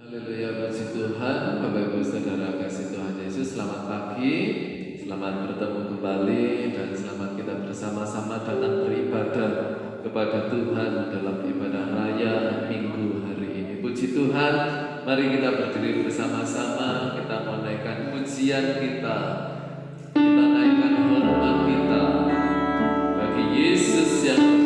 Haleluya, puji Tuhan. Bapak Ibu Saudara kasih Tuhan Yesus, selamat pagi, selamat bertemu kembali, dan selamat kita bersama-sama datang beribadah kepada Tuhan dalam ibadah raya Minggu hari ini. Puji Tuhan, mari kita berdiri bersama-sama, kita menaikkan pujian kita naikkan hormat kita bagi Yesus yang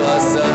berkuasa.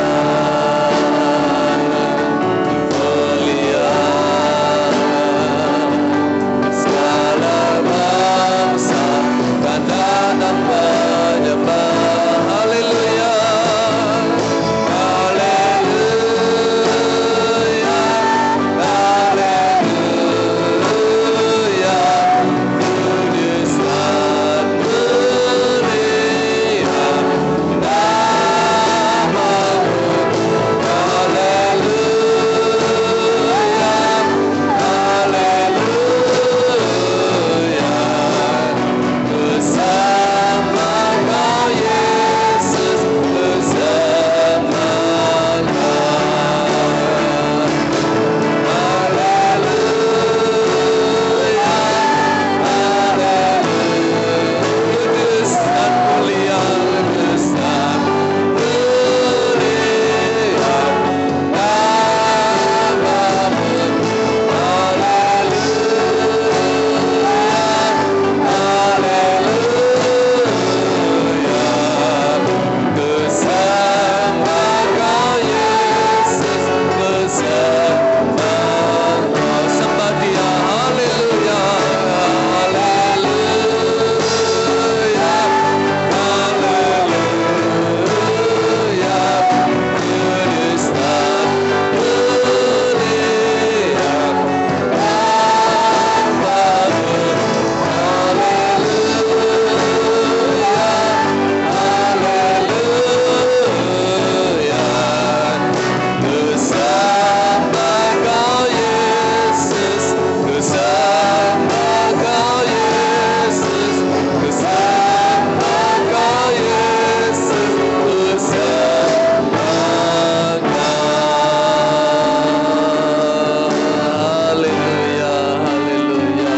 Haleluya, haleluya.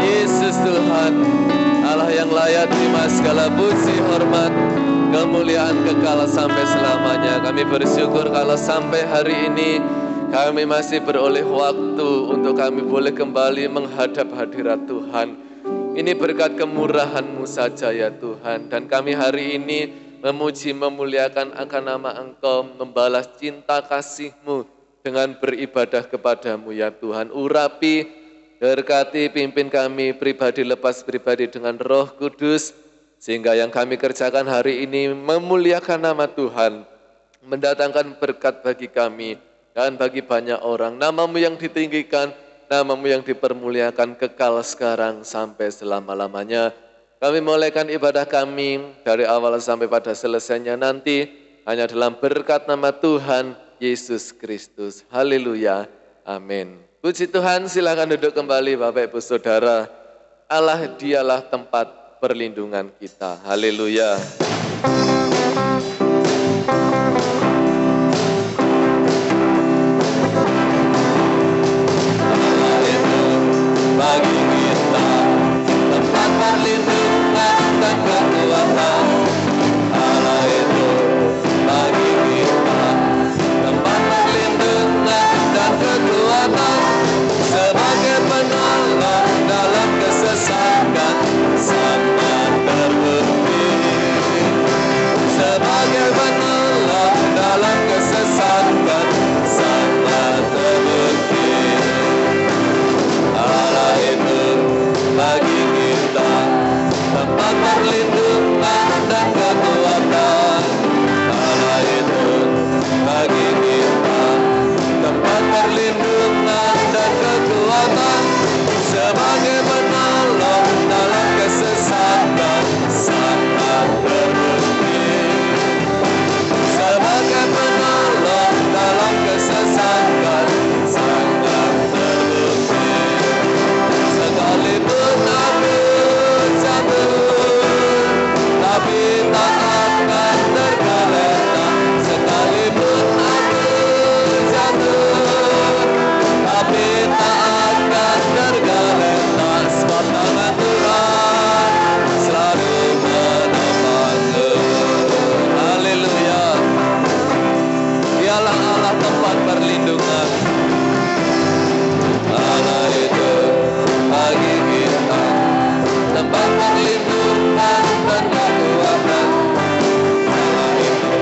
Yesus Tuhan, Allah yang layak terima segala puji hormat. kemuliaan kekal sampai selamanya. Kami bersyukur kalau sampai hari ini kami masih beroleh waktu untuk kami boleh kembali menghadap hadirat Tuhan. Ini berkat kemurahan-Mu saja ya Tuhan. Dan kami hari ini memuji memuliakan akan nama Engkau, membalas cinta kasih-Mu dengan beribadah kepadamu ya Tuhan. Urapi, berkati, pimpin kami pribadi lepas pribadi dengan Roh Kudus, sehingga yang kami kerjakan hari ini memuliakan nama Tuhan, mendatangkan berkat bagi kami dan bagi banyak orang. Nama-Mu yang ditinggikan, nama-Mu yang dipermuliakan kekal sekarang sampai selama-lamanya. Kami mulaikan ibadah kami dari awal sampai pada selesainya nanti hanya dalam berkat nama Tuhan Yesus Kristus. Haleluya. Amin. Puji Tuhan, silakan duduk kembali Bapak Ibu Saudara. Allah dialah tempat perlindungan kita. Haleluya. Allah itu bagi kita tempat perlindungan dan kekuatan. Allah itu bagi kita tempat perlindungan dan kekuatan, sebagai penolong dalam kesesakan sangat terbukti. Sebagai penolong dalam kesesakan sangat terbukti. Allah itu bagi kita tempat perlindungan dan kekuatan. Allah itu bagi kita tempat perlindungan dan kekuatan, sebagai penolong dalam kesesakan sangat terbukti. Sebagai penolong dalam kesesakan sangat terbukti. Sekalipun aku jatuh, tapi tak akan tergeletak. Sekalipun aku jatuh, tapi tak akan tergeletak. Sebab tangan Tuhan selalu menopangku. Haleluya. Dialah Allah tempat perlindungan. Allah itu bagi kita tempat perlindungan dan kekuatan. Allah itu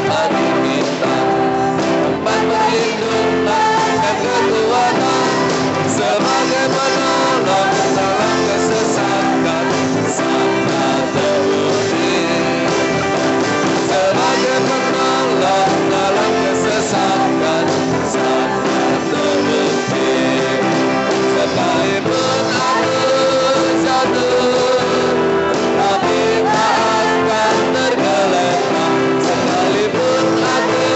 bagi kita tempat perlindungan dan kekuatan, sebagai penolong dalam kesesakan sangat terbukti. Sebagai penolong dalam kesesakan sangat terbukti. Sekalipun aku jatuh, tapi tak akan tergeletak. Sekalipun aku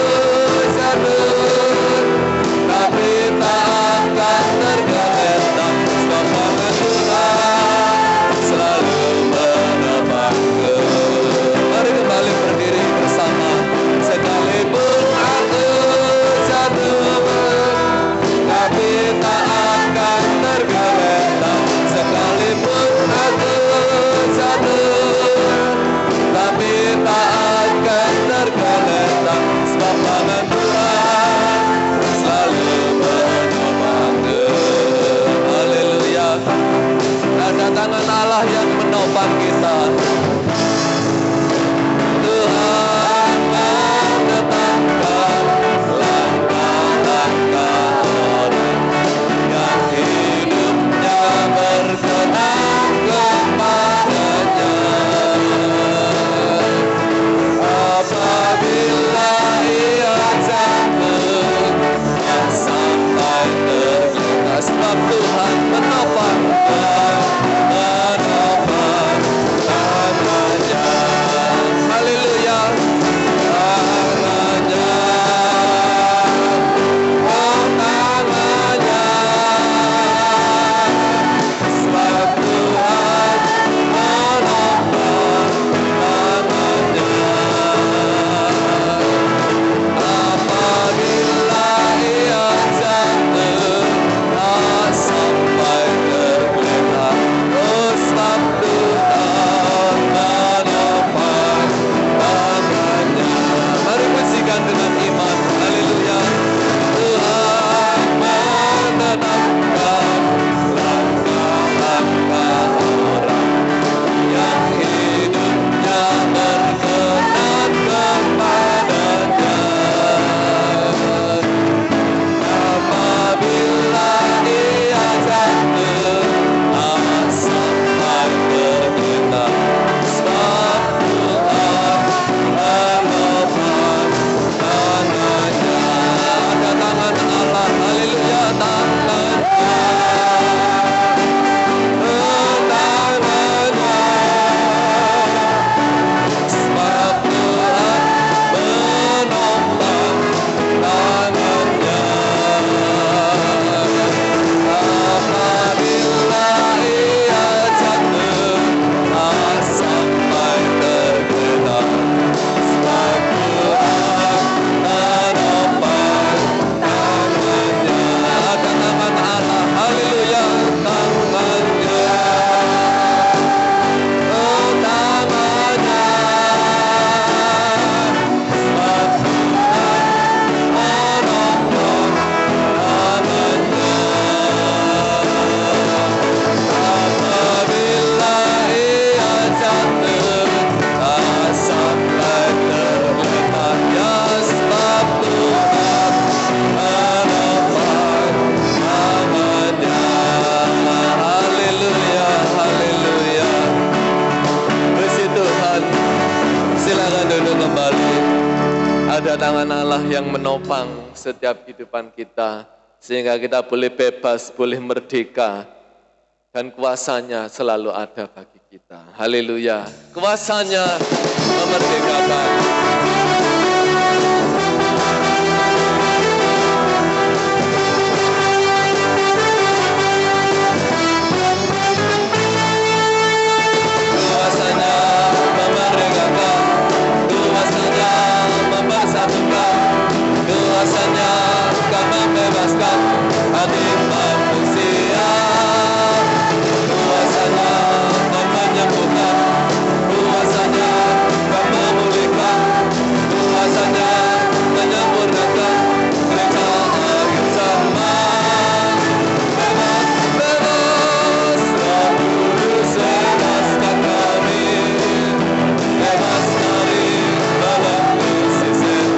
jatuh, tapi tak akan tergeletak. Sebab tangan Tuhan selalu menopangku. Mari kembali berdiri bersama. Sekalipun aku jatuh, tapi tak akan tergeletak. Sekalipun aku jatuh, tapi tak akan tergeletak. Sebab tangan Tuhan selalu menopangku. Haleluya. Ada tangan Allah yang menopang kita. Tuhan menetapkan langkah-langkah orang yang hidupnya berkenan kepadanya. Apabila ia jatuh, ia sampai tergeletak. Sebab Tuhan menopang tangannya. Haleluya. Tangannya, oh tangannya. Sebab Tuhan menopang tangannya. Apabila ia jatuh, tak sampai tergeletak. ada tangan Allah yang menopang setiap kehidupan kita, sehingga kita boleh bebas, boleh merdeka, dan kuasanya selalu ada bagi kita. Haleluya, kuasanya memerdekakan. Kuasanya akan membebaskan hati manusia. Kuasanya akan menyembuhkan, kuasanya akan memulihkan, kuasanya menyempurnakan gereja akhir zaman. Bebas, bebas, Roh Kudus bebaskan kami. Bebas dari belenggu si setan.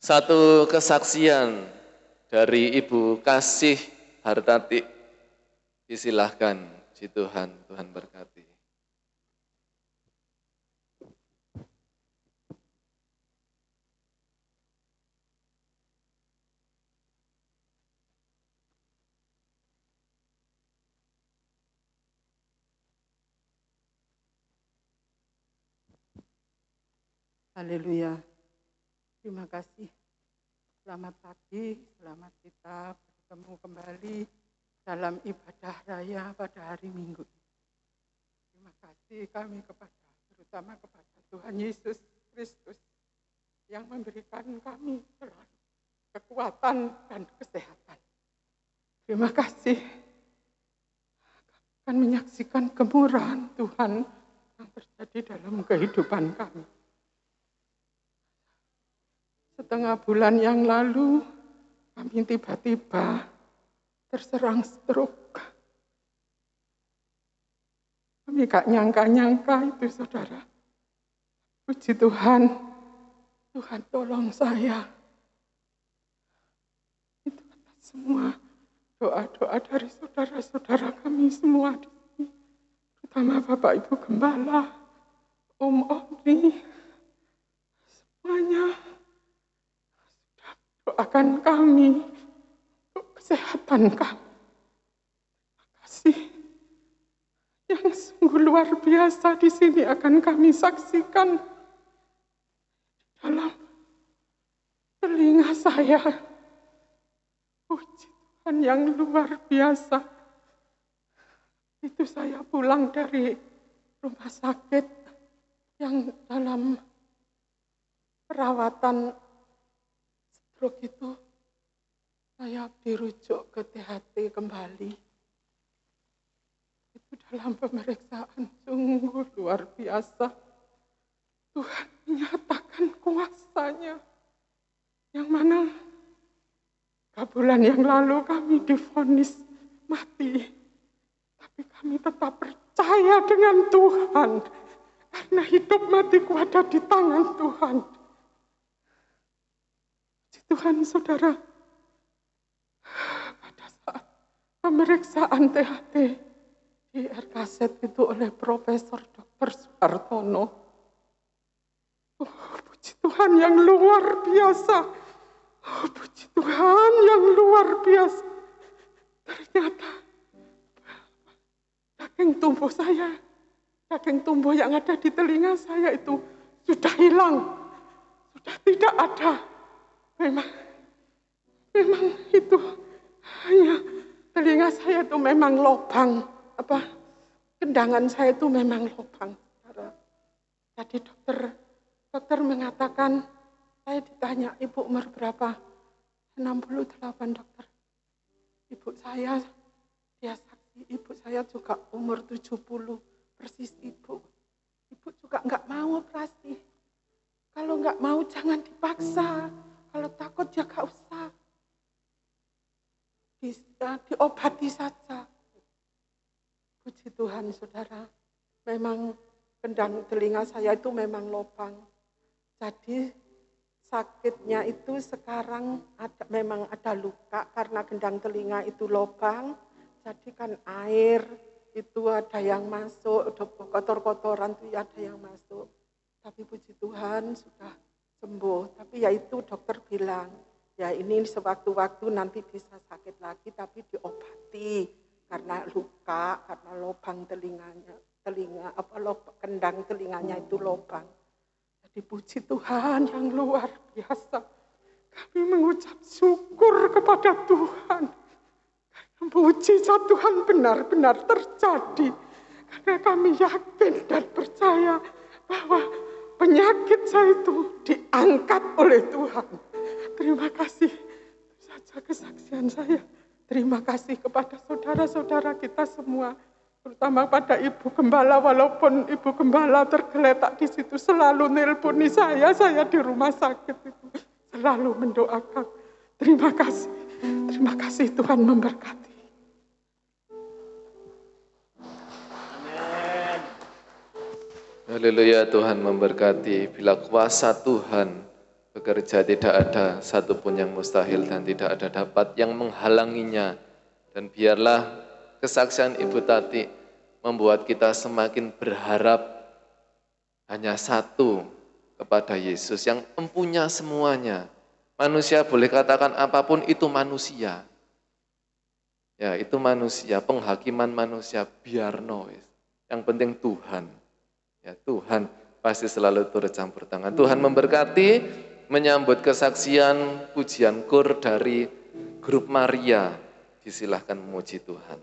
Satu kesaksian dari Ibu Kasih Hartati. Disilahkan, si Tuhan, Tuhan berkati. Haleluya. Terima kasih. Selamat pagi, selamat kita bertemu kembali dalam ibadah raya pada hari Minggu. Terima kasih kami terutama kepada Tuhan Yesus Kristus yang memberikan kami selalu kekuatan dan kesehatan. Terima kasih. Akan menyaksikan kemurahan Tuhan yang terjadi dalam kehidupan kami. Setengah bulan yang lalu, kami tiba-tiba terserang stroke. Kami gak nyangka-nyangka itu, saudara. Puji Tuhan, Tuhan tolong saya. Itu atas semua doa-doa dari saudara-saudara kami semua di sini. Terutama Bapak Ibu Gembala, Om Omni, semuanya. Doakan kami untuk kesehatan kami. Terima kasih. Yang sungguh luar biasa di sini akan kami saksikan dalam telinga saya. Puji Tuhan yang luar biasa. Itu saya pulang dari rumah sakit yang dalam perawatan stroke itu, saya dirujuk ke THT kembali. Itu dalam pemeriksaan sungguh luar biasa. Tuhan menyatakan kuasa-Nya. Yang mana 3 bulan yang lalu kami divonis mati. Tapi kami tetap percaya dengan Tuhan. Karena hidup matiku ada di tangan Tuhan. Tuhan, saudara, pada saat pemeriksaan THT di RKZ itu oleh Profesor Dr. Suhartono, puji Tuhan yang luar biasa, puji Tuhan yang luar biasa, ternyata daging tumbuh yang ada di telinga saya itu sudah hilang, sudah tidak ada. Memang itu hanya telinga saya itu memang lubang, kendangan saya itu memang lubang. Jadi dokter mengatakan, saya ditanya, ibu umur berapa? 68 dokter. Ibu saya, dia saksi, ibu saya juga umur 70, persis ibu. Ibu juga nggak mau operasi. Kalau nggak mau jangan dipaksa. Kalau takut ya gak usah. Diobati saja. Puji Tuhan, saudara. Memang kendang telinga saya itu memang lubang. Jadi sakitnya itu sekarang memang ada luka karena kendang telinga itu lubang. Jadi kan air itu ada yang masuk, kotor-kotoran itu ada yang masuk. Tapi puji Tuhan sudah sembuh, tapi ya itu dokter bilang, ya ini sewaktu-waktu nanti bisa sakit lagi, tapi diobati karena luka, karena lubang kendang telinganya itu lubang. Jadi puji Tuhan yang luar biasa. Kami mengucap syukur kepada Tuhan. Mujizat Tuhan benar-benar terjadi. Karena kami yakin dan percaya bahwa penyakit saya itu diangkat oleh Tuhan. Terima kasih. Itu saja kesaksian saya. Terima kasih kepada saudara-saudara kita semua. Terutama pada Ibu Gembala, walaupun Ibu Gembala tergeletak di situ selalu nelponi saya di rumah sakit itu. Selalu mendoakan. Terima kasih Tuhan memberkati. Haleluya, Tuhan memberkati. Bila kuasa Tuhan bekerja, tidak ada satupun yang mustahil dan tidak ada dapat yang menghalanginya. Dan biarlah kesaksian Ibu Tati membuat kita semakin berharap hanya satu kepada Yesus yang empunya semuanya. Manusia boleh katakan apapun, itu manusia. Ya, itu manusia, penghakiman manusia, biarno. Yang penting Tuhan. Ya, Tuhan, pasti selalu turut campur tangan. Tuhan memberkati, menyambut kesaksian pujian kur dari grup Maria. Disilahkan memuji Tuhan.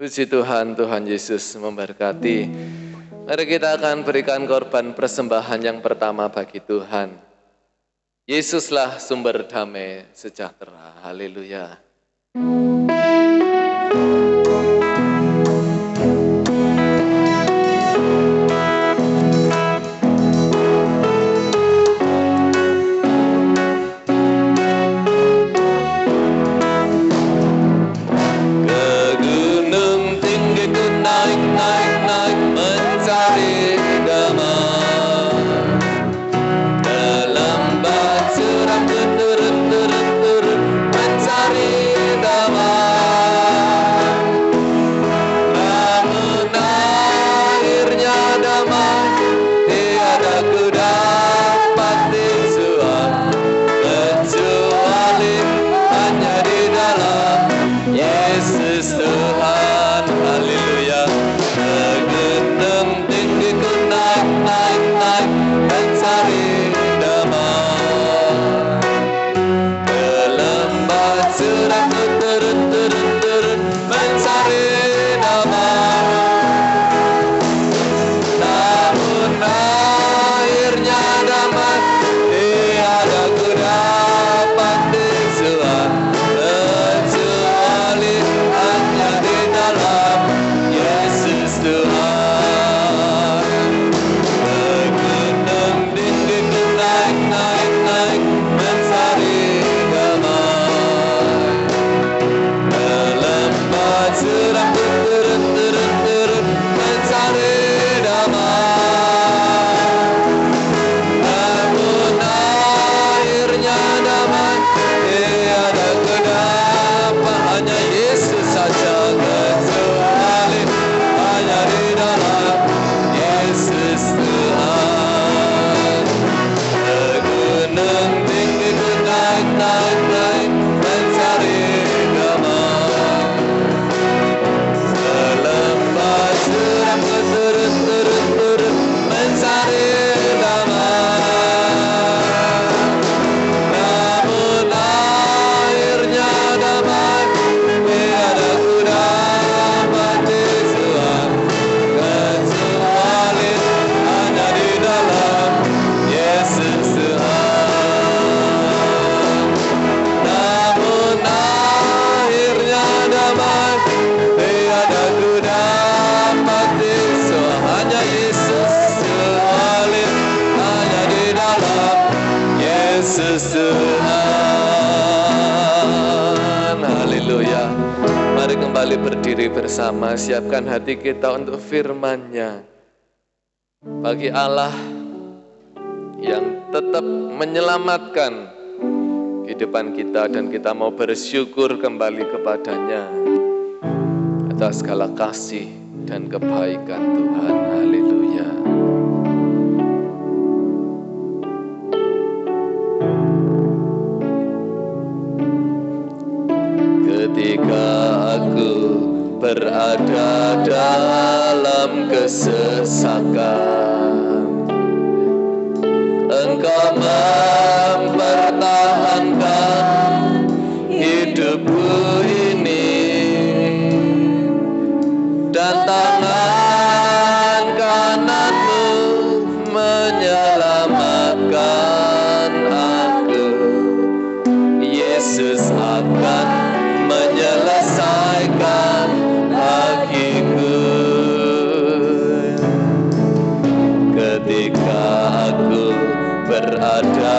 Puji Tuhan, Tuhan Yesus memberkati. Mari kita akan berikan korban persembahan yang pertama bagi Tuhan. Yesuslah sumber damai sejahtera. Haleluya. Kembali berdiri bersama, siapkan hati kita untuk firman-Nya. Bagi Allah yang tetap menyelamatkan kehidupan kita dan kita mau bersyukur kembali kepada-Nya atas segala kasih dan kebaikan Tuhan. Haleluya. Ketika aku berada dalam kesesakan, Engkau mempertahankan hidupku ini, dan tangan kanan-Mu menyelamatkan aku. Yesus akan menyelesaikan bagiku. Ketika aku berada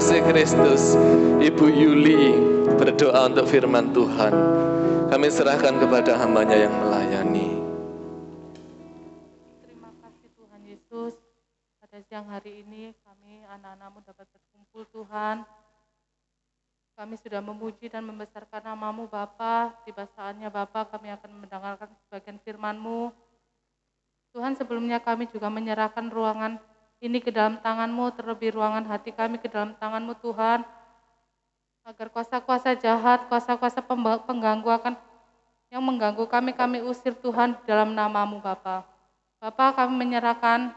kasih Kristus. Ibu Yuli berdoa untuk firman Tuhan. Kami serahkan kepada hamba-Nya yang melayani. Terima kasih Tuhan Yesus. Pada siang hari ini kami anak-anak-Mu dapat berkumpul Tuhan. Kami sudah memuji dan membesarkan nama-Mu Bapa. Tiba saatnya Bapa kami akan mendengarkan sebagian firman-Mu. Tuhan, sebelumnya kami juga menyerahkan ruangan ini ke dalam tangan-Mu, terlebih ruangan hati kami ke dalam tangan-Mu Tuhan. Agar kuasa-kuasa jahat, kuasa-kuasa pengganggu yang mengganggu kami usir Tuhan dalam nama-Mu Bapa. Bapa, kami menyerahkan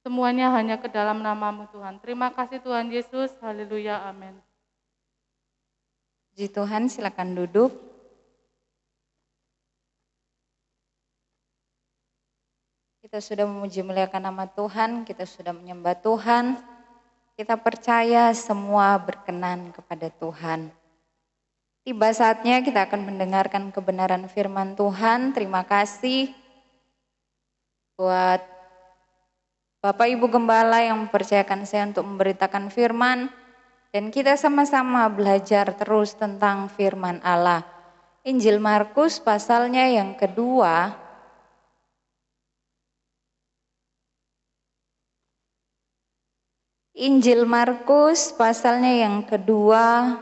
semuanya hanya ke dalam nama-Mu Tuhan. Terima kasih Tuhan Yesus. Haleluya. Amin. Puji Tuhan, silakan duduk. Kita sudah memuji muliakan nama Tuhan, kita sudah menyembah Tuhan. Kita percaya semua berkenan kepada Tuhan. Tiba saatnya kita akan mendengarkan kebenaran firman Tuhan. Terima kasih buat Bapak Ibu Gembala yang mempercayakan saya untuk memberitakan firman. Dan kita sama-sama belajar terus tentang firman Allah. Injil Markus pasalnya yang kedua. Injil Markus pasalnya yang kedua.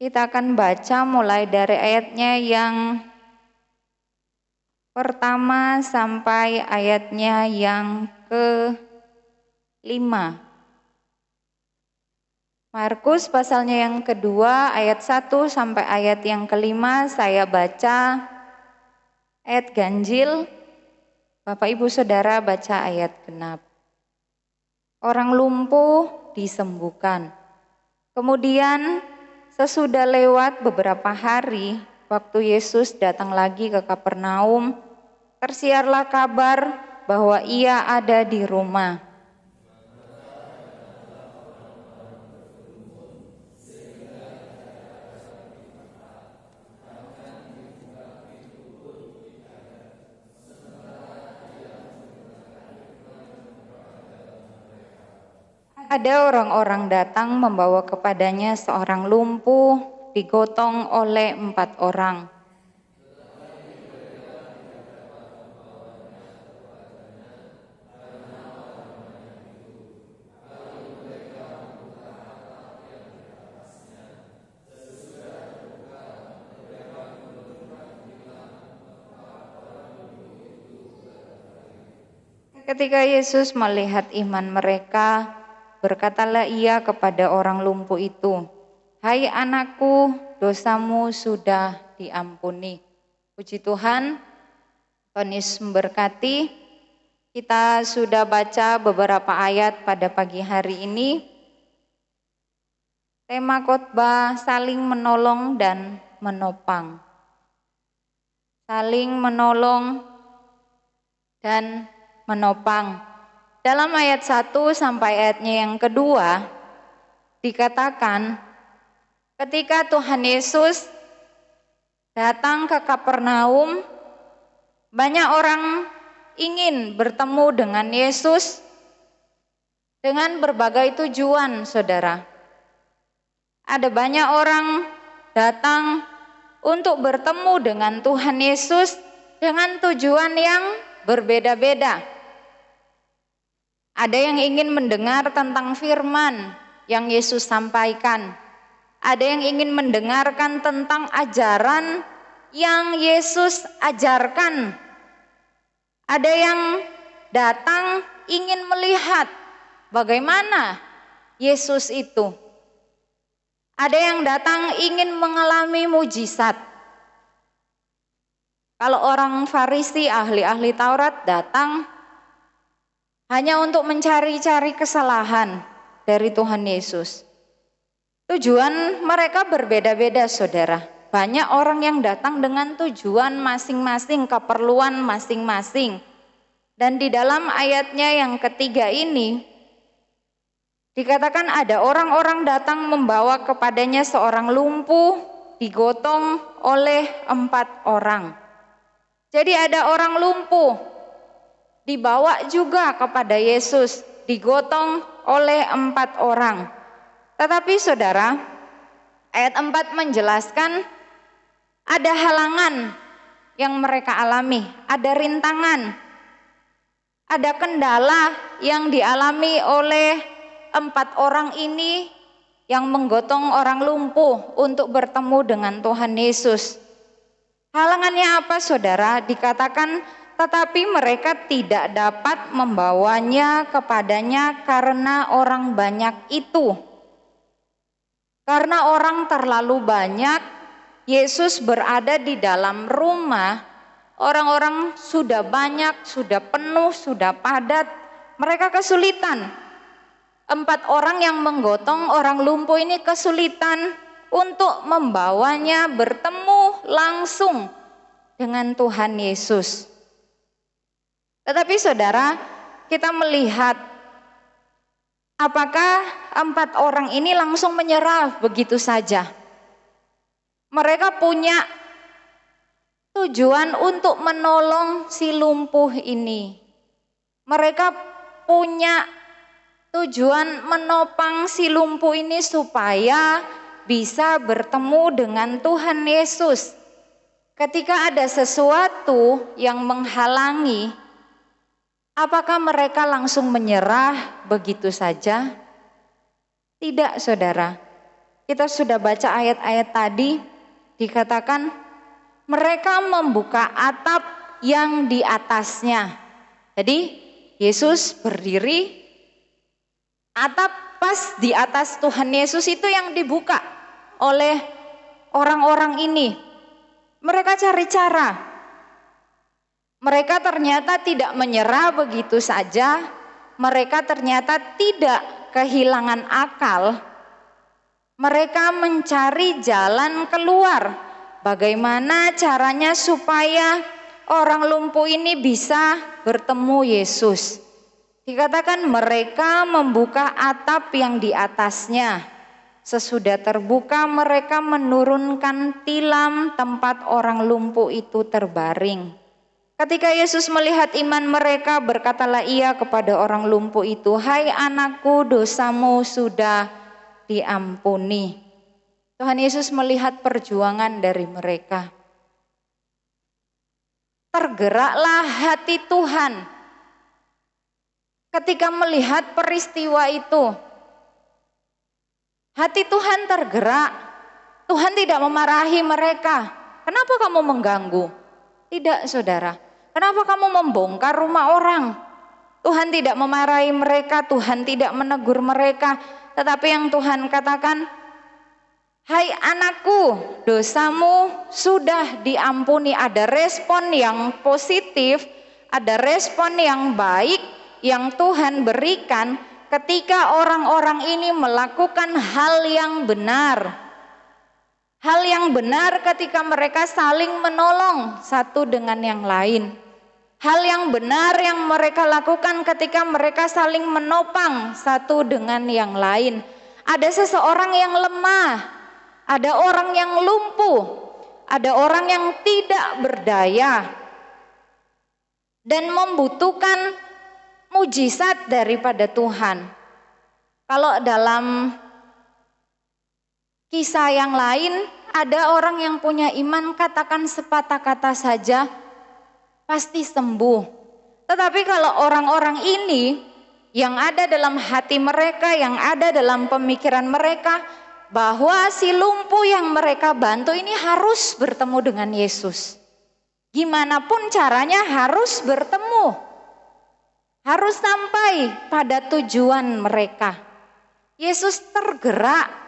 Kita akan baca mulai dari ayatnya yang pertama sampai ayatnya yang ke-5. Markus pasalnya yang kedua ayat 1 sampai ayat yang ke-5 saya baca ayat ganjil. Bapak Ibu Saudara baca ayat genap. Orang lumpuh disembuhkan. Kemudian sesudah lewat beberapa hari, waktu Yesus datang lagi ke Kapernaum, tersiarlah kabar bahwa Ia ada di rumah. Ada orang-orang datang membawa kepadanya seorang lumpuh, digotong oleh 4 orang. Ketika Yesus melihat iman mereka, berkatalah Ia kepada orang lumpuh itu, "Hai anakku, dosamu sudah diampuni." Puji Tuhan, Tuhan Yesus memberkati. Kita sudah baca beberapa ayat pada pagi hari ini. Tema khotbah saling menolong dan menopang. Saling menolong dan menopang. Dalam ayat 1 sampai ayatnya yang kedua dikatakan ketika Tuhan Yesus datang ke Kapernaum, banyak orang ingin bertemu dengan Yesus dengan berbagai tujuan, saudara. Ada banyak orang datang untuk bertemu dengan Tuhan Yesus dengan tujuan yang berbeda-beda. Ada yang ingin mendengar tentang firman yang Yesus sampaikan. Ada yang ingin mendengarkan tentang ajaran yang Yesus ajarkan. Ada yang datang ingin melihat bagaimana Yesus itu. Ada yang datang ingin mengalami mujizat. Kalau orang Farisi, ahli-ahli Taurat datang hanya untuk mencari-cari kesalahan dari Tuhan Yesus. Tujuan mereka berbeda-beda, saudara. Banyak orang yang datang dengan tujuan masing-masing, keperluan masing-masing. Dan di dalam ayatnya yang ketiga ini, dikatakan ada orang-orang datang membawa kepadanya seorang lumpuh, digotong oleh 4 orang. Jadi ada orang lumpuh, dibawa juga kepada Yesus, digotong oleh 4 orang. Tetapi saudara, ayat 4 menjelaskan ada halangan yang mereka alami, ada rintangan, ada kendala yang dialami oleh 4 orang ini yang menggotong orang lumpuh untuk bertemu dengan Tuhan Yesus. Halangannya apa saudara? Dikatakan tetapi mereka tidak dapat membawanya kepadanya karena orang banyak itu. Karena orang terlalu banyak, Yesus berada di dalam rumah, orang-orang sudah banyak, sudah penuh, sudah padat, mereka kesulitan. 4 orang yang menggotong orang lumpuh ini kesulitan untuk membawanya bertemu langsung dengan Tuhan Yesus. Tetapi saudara, kita melihat apakah 4 orang ini langsung menyerah begitu saja? Mereka punya tujuan untuk menolong si lumpuh ini. Mereka punya tujuan menopang si lumpuh ini supaya bisa bertemu dengan Tuhan Yesus. Ketika ada sesuatu yang menghalangi, apakah mereka langsung menyerah begitu saja? Tidak, saudara. Kita sudah baca ayat-ayat tadi, dikatakan mereka membuka atap yang di atasnya. Jadi Yesus berdiri, atap pas di atas Tuhan Yesus itu yang dibuka oleh orang-orang ini. Mereka cari cara. Mereka ternyata tidak menyerah begitu saja. Mereka ternyata tidak kehilangan akal. Mereka mencari jalan keluar. Bagaimana caranya supaya orang lumpuh ini bisa bertemu Yesus? Dikatakan mereka membuka atap yang di atasnya. Sesudah terbuka mereka menurunkan tilam tempat orang lumpuh itu terbaring. Ketika Yesus melihat iman mereka, berkatalah ia kepada orang lumpuh itu, "Hai anakku, dosamu sudah diampuni." Tuhan Yesus melihat perjuangan dari mereka. Tergeraklah hati Tuhan ketika melihat peristiwa itu. Hati Tuhan tergerak. Tuhan tidak memarahi mereka. Kenapa kamu mengganggu? Tidak, saudara. Kenapa kamu membongkar rumah orang? Tuhan tidak memarahi mereka, Tuhan tidak menegur mereka. Tetapi yang Tuhan katakan, "Hai anakku, dosamu sudah diampuni." Ada respon yang positif, ada respon yang baik yang Tuhan berikan ketika orang-orang ini melakukan hal yang benar. Hal yang benar ketika mereka saling menolong satu dengan yang lain. Hal yang benar yang mereka lakukan ketika mereka saling menopang satu dengan yang lain. Ada seseorang yang lemah, ada orang yang lumpuh, ada orang yang tidak berdaya dan membutuhkan mujizat daripada Tuhan. Kalau dalam kisah yang lain, ada orang yang punya iman, katakan sepatah kata saja pasti sembuh. Tetapi kalau orang-orang ini yang ada dalam hati mereka, yang ada dalam pemikiran mereka, bahwa si lumpuh yang mereka bantu ini harus bertemu dengan Yesus. Gimana pun caranya harus bertemu. Harus sampai pada tujuan mereka. Yesus tergerak.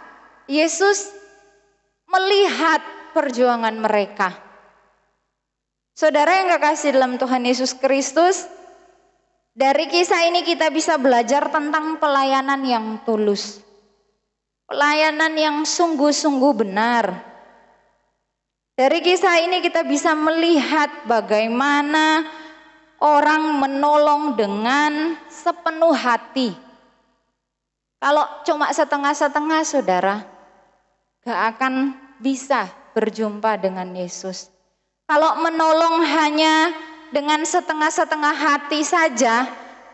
Yesus melihat perjuangan mereka. Saudara yang kekasih dalam Tuhan Yesus Kristus, dari kisah ini kita bisa belajar tentang pelayanan yang tulus. Pelayanan yang sungguh-sungguh benar. Dari kisah ini kita bisa melihat bagaimana orang menolong dengan sepenuh hati. Kalau cuma setengah-setengah, saudara, gak akan bisa berjumpa dengan Yesus. Kalau menolong hanya dengan setengah-setengah hati saja,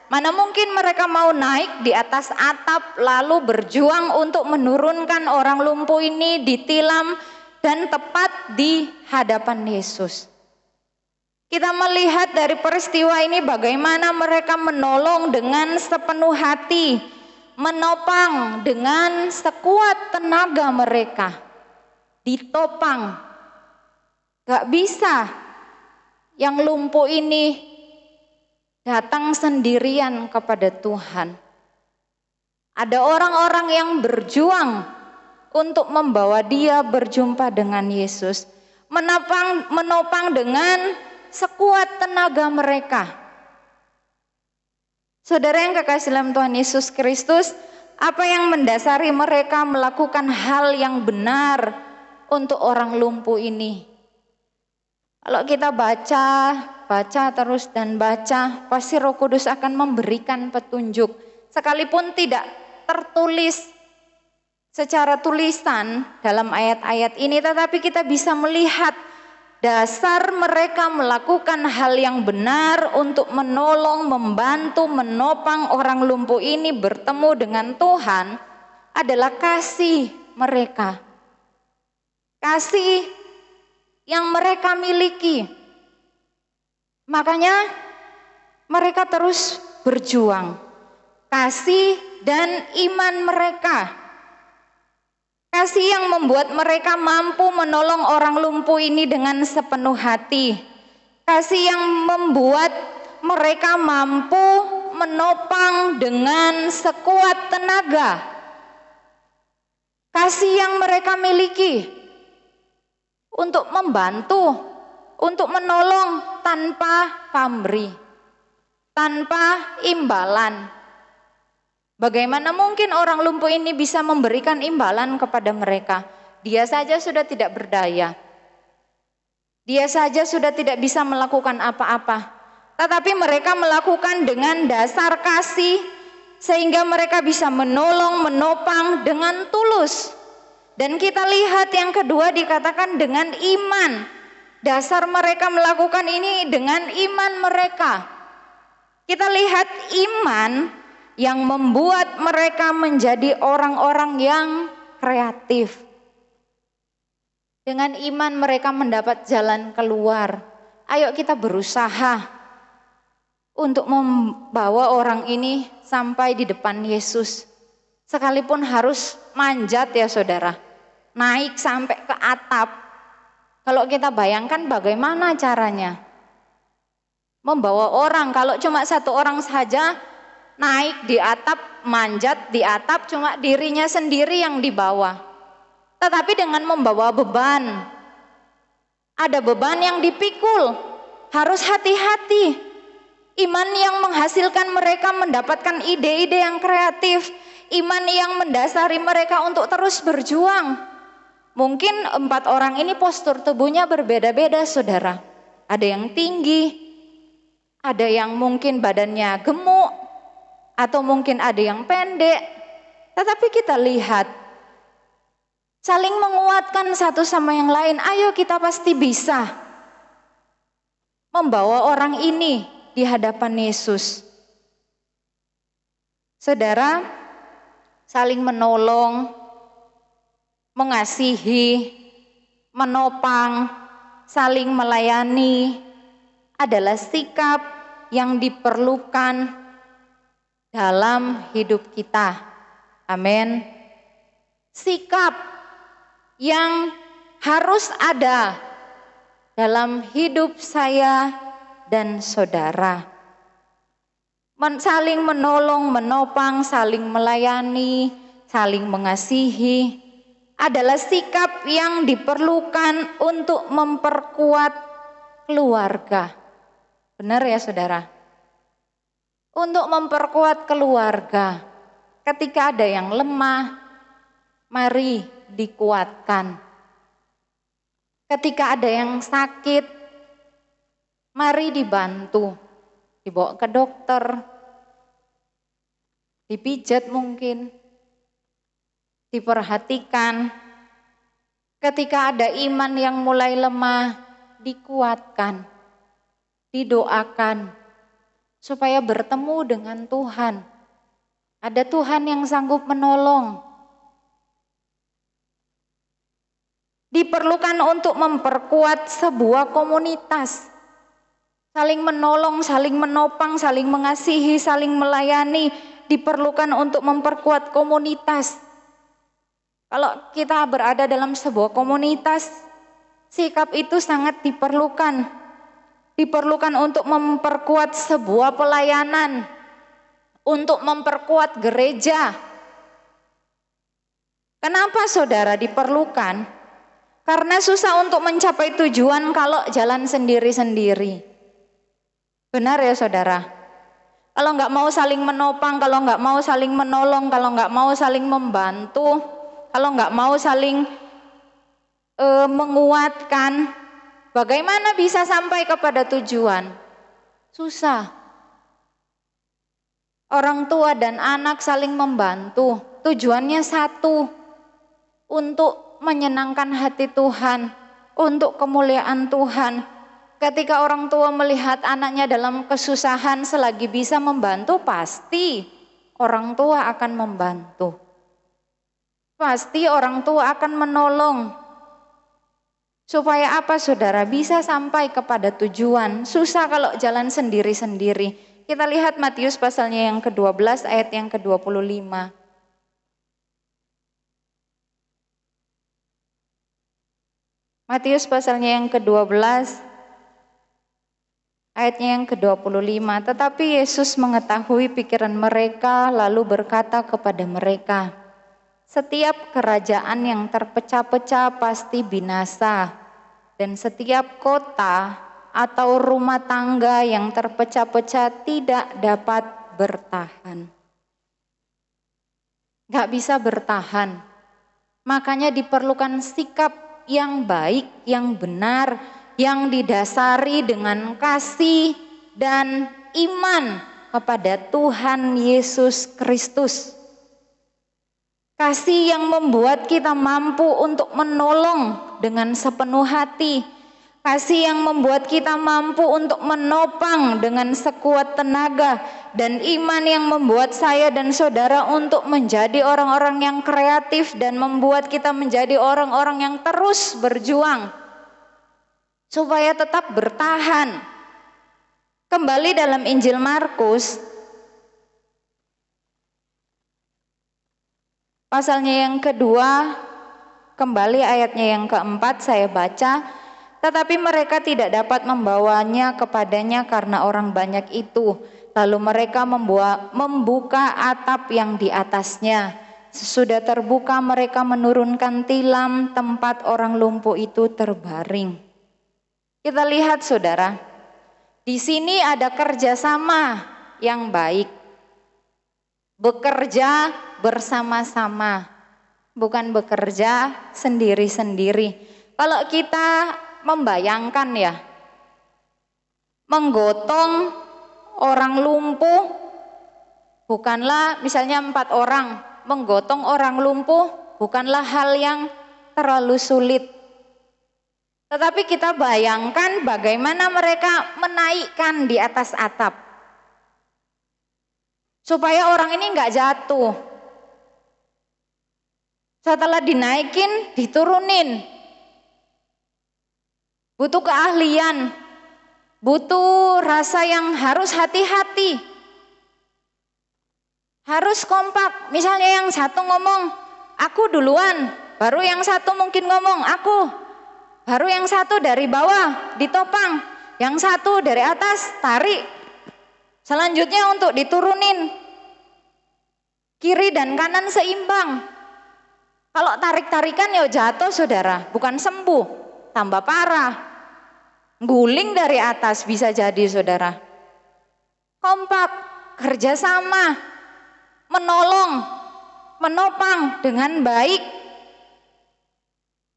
mana mungkin mereka mau naik di atas atap lalu berjuang untuk menurunkan orang lumpuh ini ditilam dan tepat di hadapan Yesus. Kita melihat dari peristiwa ini bagaimana mereka menolong dengan sepenuh hati, menopang dengan sekuat tenaga mereka, ditopang. Gak bisa yang lumpuh ini datang sendirian kepada Tuhan. Ada orang-orang yang berjuang untuk membawa dia berjumpa dengan Yesus, menopang dengan sekuat tenaga mereka. Saudara yang kekasih dalam Tuhan Yesus Kristus, apa yang mendasari mereka melakukan hal yang benar untuk orang lumpuh ini? Kalau kita baca terus dan baca, pasti Roh Kudus akan memberikan petunjuk. Sekalipun tidak tertulis secara tulisan dalam ayat-ayat ini, tetapi kita bisa melihat dasar mereka melakukan hal yang benar untuk menolong, membantu, menopang orang lumpuh ini bertemu dengan Tuhan adalah kasih mereka. Kasih yang mereka miliki. Makanya mereka terus berjuang. Kasih dan iman mereka. Kasih yang membuat mereka mampu menolong orang lumpuh ini dengan sepenuh hati. Kasih yang membuat mereka mampu menopang dengan sekuat tenaga. Kasih yang mereka miliki untuk membantu, untuk menolong tanpa pamrih, tanpa imbalan. Bagaimana mungkin orang lumpuh ini bisa memberikan imbalan kepada mereka? Dia saja sudah tidak berdaya. Dia saja sudah tidak bisa melakukan apa-apa. Tetapi mereka melakukan dengan dasar kasih, sehingga mereka bisa menolong, menopang dengan tulus. Dan kita lihat yang kedua dikatakan dengan iman. Dasar mereka melakukan ini dengan iman mereka. Kita lihat iman yang membuat mereka menjadi orang-orang yang kreatif. Dengan iman mereka mendapat jalan keluar. Ayo kita berusaha untuk membawa orang ini sampai di depan Yesus. Sekalipun harus manjat ya saudara, naik sampai ke atap. Kalau kita bayangkan bagaimana caranya membawa orang, kalau cuma satu orang saja naik di atap, manjat di atap, cuma dirinya sendiri yang dibawa. Tetapi dengan membawa beban, ada beban yang dipikul, harus hati-hati. Iman yang menghasilkan mereka mendapatkan ide-ide yang kreatif, iman yang mendasari mereka untuk terus berjuang. Mungkin 4 orang ini postur tubuhnya berbeda-beda saudara. Ada yang tinggi, ada yang mungkin badannya gemuk, atau mungkin ada yang pendek. Tetapi kita lihat, saling menguatkan satu sama yang lain. Ayo kita pasti bisa membawa orang ini di hadapan Yesus. Saudara, saling menolong, mengasihi, menopang, saling melayani adalah sikap yang diperlukan dalam hidup kita. Amin. Sikap yang harus ada dalam hidup saya dan saudara. Saling menolong, menopang, saling melayani, saling mengasihi adalah sikap yang diperlukan untuk memperkuat keluarga. Benar ya saudara? Untuk memperkuat keluarga. Ketika ada yang lemah, mari dikuatkan. Ketika ada yang sakit, mari dibantu. Dibawa ke dokter, dipijat mungkin, diperhatikan. Ketika ada iman yang mulai lemah, dikuatkan. didoakan supaya bertemu dengan Tuhan. Ada Tuhan yang sanggup menolong. Diperlukan untuk memperkuat sebuah komunitas. Saling menolong, saling menopang, saling mengasihi, saling melayani. Diperlukan untuk memperkuat komunitas. Kalau kita berada dalam sebuah komunitas, sikap itu sangat diperlukan. Diperlukan untuk memperkuat sebuah pelayanan, untuk memperkuat gereja. Kenapa saudara diperlukan? Karena susah untuk mencapai tujuan kalau jalan sendiri-sendiri. Benar ya saudara? Kalau nggak mau saling menopang, kalau nggak mau saling menolong, kalau nggak mau saling membantu, kalau nggak mau saling menguatkan, bagaimana bisa sampai kepada tujuan? Susah. Orang tua dan anak saling membantu, tujuannya satu, untuk menyenangkan hati Tuhan, untuk kemuliaan Tuhan. Ketika orang tua melihat anaknya dalam kesusahan, selagi bisa membantu, pasti orang tua akan membantu. Pasti orang tua akan menolong. Supaya apa saudara? Bisa sampai kepada tujuan. Susah kalau jalan sendiri-sendiri. Kita lihat Matius pasalnya yang ke-12 ayat yang ke-25. Matius pasalnya yang ke-12 ayatnya yang ke-25. Tetapi Yesus mengetahui pikiran mereka lalu berkata kepada mereka, setiap kerajaan yang terpecah-pecah pasti binasa, dan setiap kota atau rumah tangga yang terpecah-pecah tidak dapat bertahan. Gak bisa bertahan. Makanya diperlukan sikap yang baik, yang benar, yang didasari dengan kasih dan iman kepada Tuhan Yesus Kristus. Kasih yang membuat kita mampu untuk menolong dengan sepenuh hati. Kasih yang membuat kita mampu untuk menopang dengan sekuat tenaga. Dan iman yang membuat saya dan saudara untuk menjadi orang-orang yang kreatif dan membuat kita menjadi orang-orang yang terus berjuang supaya tetap bertahan. Kembali dalam Injil Markus pasalnya yang kedua, kembali ayatnya yang keempat saya baca. Tetapi mereka tidak dapat membawanya kepadanya karena orang banyak itu. Lalu mereka membuka atap yang di atasnya. Sesudah terbuka mereka menurunkan tilam tempat orang lumpuh itu terbaring. Kita lihat saudara, di sini ada kerjasama yang baik. Bekerja bersama-sama, bukan bekerja sendiri-sendiri. Kalau kita membayangkan ya, menggotong orang lumpuh, bukanlah misalnya 4 orang, menggotong orang lumpuh bukanlah hal yang terlalu sulit. Tetapi kita bayangkan bagaimana mereka menaikkan di atas atap. Supaya orang ini enggak jatuh. Setelah dinaikin, diturunin. Butuh keahlian, butuh rasa yang harus hati-hati, harus kompak. Misalnya yang satu ngomong, aku duluan, baru yang satu mungkin ngomong, aku, baru yang satu dari bawah ditopang, yang satu dari atas tarik. Selanjutnya untuk diturunin, kiri dan kanan seimbang. Kalau tarik-tarikan ya jatuh saudara, bukan sembuh, tambah parah. Guling dari atas bisa jadi saudara. Kompak, kerjasama, menolong, menopang dengan baik.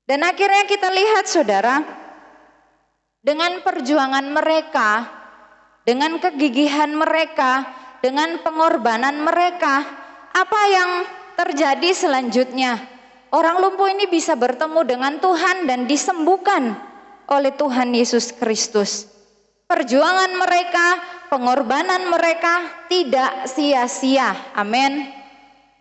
Dan akhirnya kita lihat saudara, dengan perjuangan mereka, dengan kegigihan mereka, dengan pengorbanan mereka, apa yang terjadi selanjutnya? Orang lumpuh ini bisa bertemu dengan Tuhan dan disembuhkan oleh Tuhan Yesus Kristus. perjuangan mereka, pengorbanan mereka tidak sia-sia. Amin.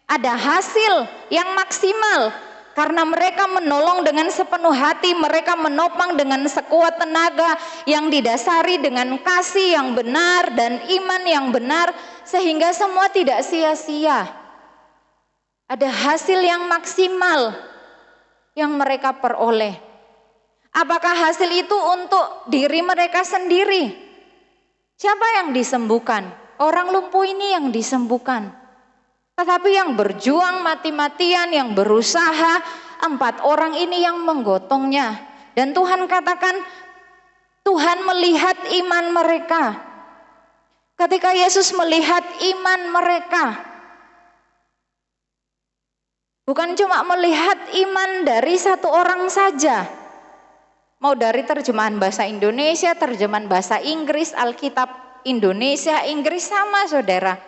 Ada hasil yang maksimal karena mereka menolong dengan sepenuh hati, mereka menopang dengan sekuat tenaga yang didasari dengan kasih yang benar dan iman yang benar, sehingga semua tidak sia-sia. Ada hasil yang maksimal yang mereka peroleh. Apakah hasil itu untuk diri mereka sendiri? Siapa yang disembuhkan? Orang lumpuh ini yang disembuhkan. Tetapi yang berjuang mati-matian, yang berusaha, 4 orang ini yang menggotongnya. Dan Tuhan katakan, Tuhan melihat iman mereka. Ketika Yesus melihat iman mereka, bukan cuma melihat iman dari 1 orang saja. Mau dari terjemahan bahasa Indonesia, terjemahan bahasa Inggris, Alkitab Indonesia, Inggris sama saudara.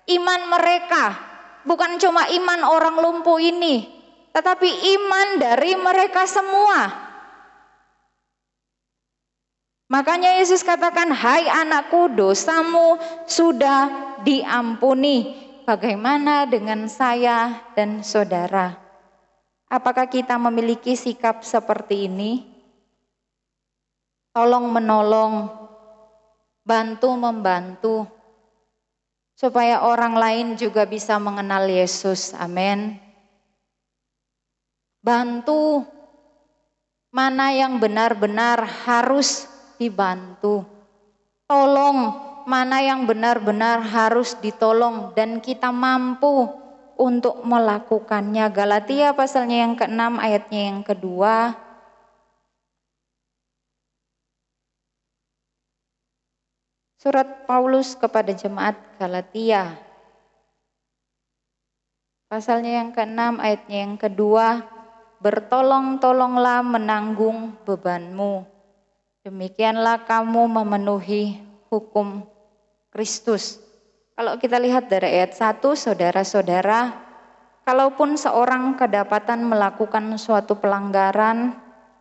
Iman mereka bukan cuma iman orang lumpuh ini, tetapi iman dari mereka semua. Makanya Yesus katakan, hai anakku, dosamu sudah diampuni. Bagaimana dengan saya dan saudara? Apakah kita memiliki sikap seperti ini? Tolong menolong, bantu membantu, supaya orang lain juga bisa mengenal Yesus. Amin. Bantu mana yang benar-benar harus dibantu. Tolong mana yang benar-benar harus ditolong dan kita mampu untuk melakukannya. Galatia pasalnya yang ke-6 ayatnya yang kedua. Surat Paulus kepada jemaat Galatia. Pasalnya yang ke-6 ayatnya yang kedua. Bertolong-tolonglah menanggung bebanmu. Demikianlah kamu memenuhi hukum Kristus. Kalau kita lihat dari ayat 1, saudara-saudara, kalaupun seorang kedapatan melakukan suatu pelanggaran,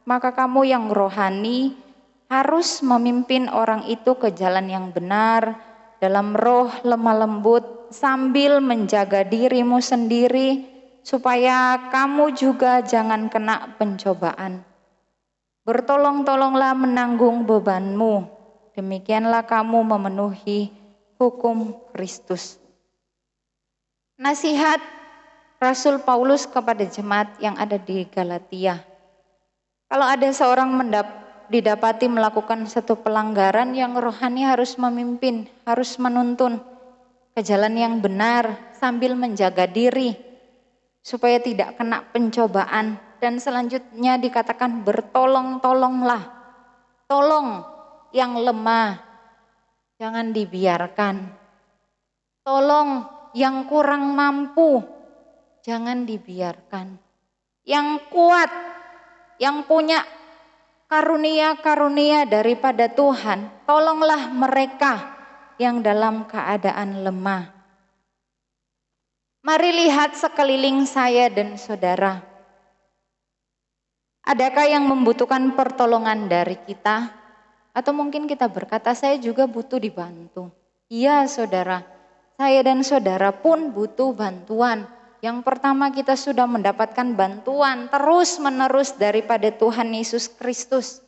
maka kamu yang rohani harus memimpin orang itu ke jalan yang benar, dalam roh lemah lembut, sambil menjaga dirimu sendiri, supaya kamu juga jangan kena pencobaan. Bertolong-tolonglah menanggung bebanmu, demikianlah kamu memenuhi hukum Kristus. Nasihat Rasul Paulus kepada jemaat yang ada di Galatia. Kalau ada seorang didapati melakukan satu pelanggaran, yang rohani harus memimpin, harus menuntun ke jalan yang benar sambil menjaga diri supaya tidak kena pencobaan. Dan selanjutnya dikatakan bertolong-tolonglah. Tolong yang lemah, jangan dibiarkan. Tolong yang kurang mampu, jangan dibiarkan. Yang kuat, yang punya karunia-karunia daripada Tuhan, tolonglah mereka yang dalam keadaan lemah. Mari lihat sekeliling saya dan saudara. Adakah yang membutuhkan pertolongan dari kita? Atau mungkin kita berkata, saya juga butuh dibantu. Iya saudara, saya dan saudara pun butuh bantuan. Yang pertama, kita sudah mendapatkan bantuan terus-menerus daripada Tuhan Yesus Kristus.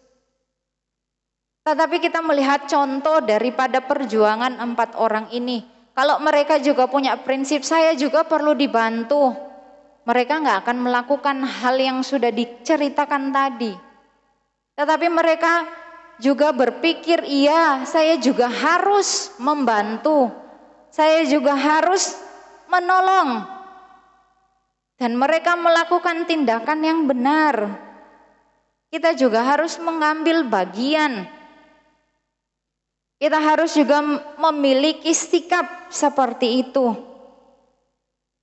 Tetapi kita melihat contoh daripada perjuangan 4 orang ini. Kalau mereka juga punya prinsip, saya juga perlu dibantu, mereka nggak akan melakukan hal yang sudah diceritakan tadi. Tetapi mereka juga berpikir, iya saya juga harus membantu, saya juga harus menolong. Dan mereka melakukan tindakan yang benar. Kita juga harus mengambil bagian. Kita harus juga memiliki sikap seperti itu.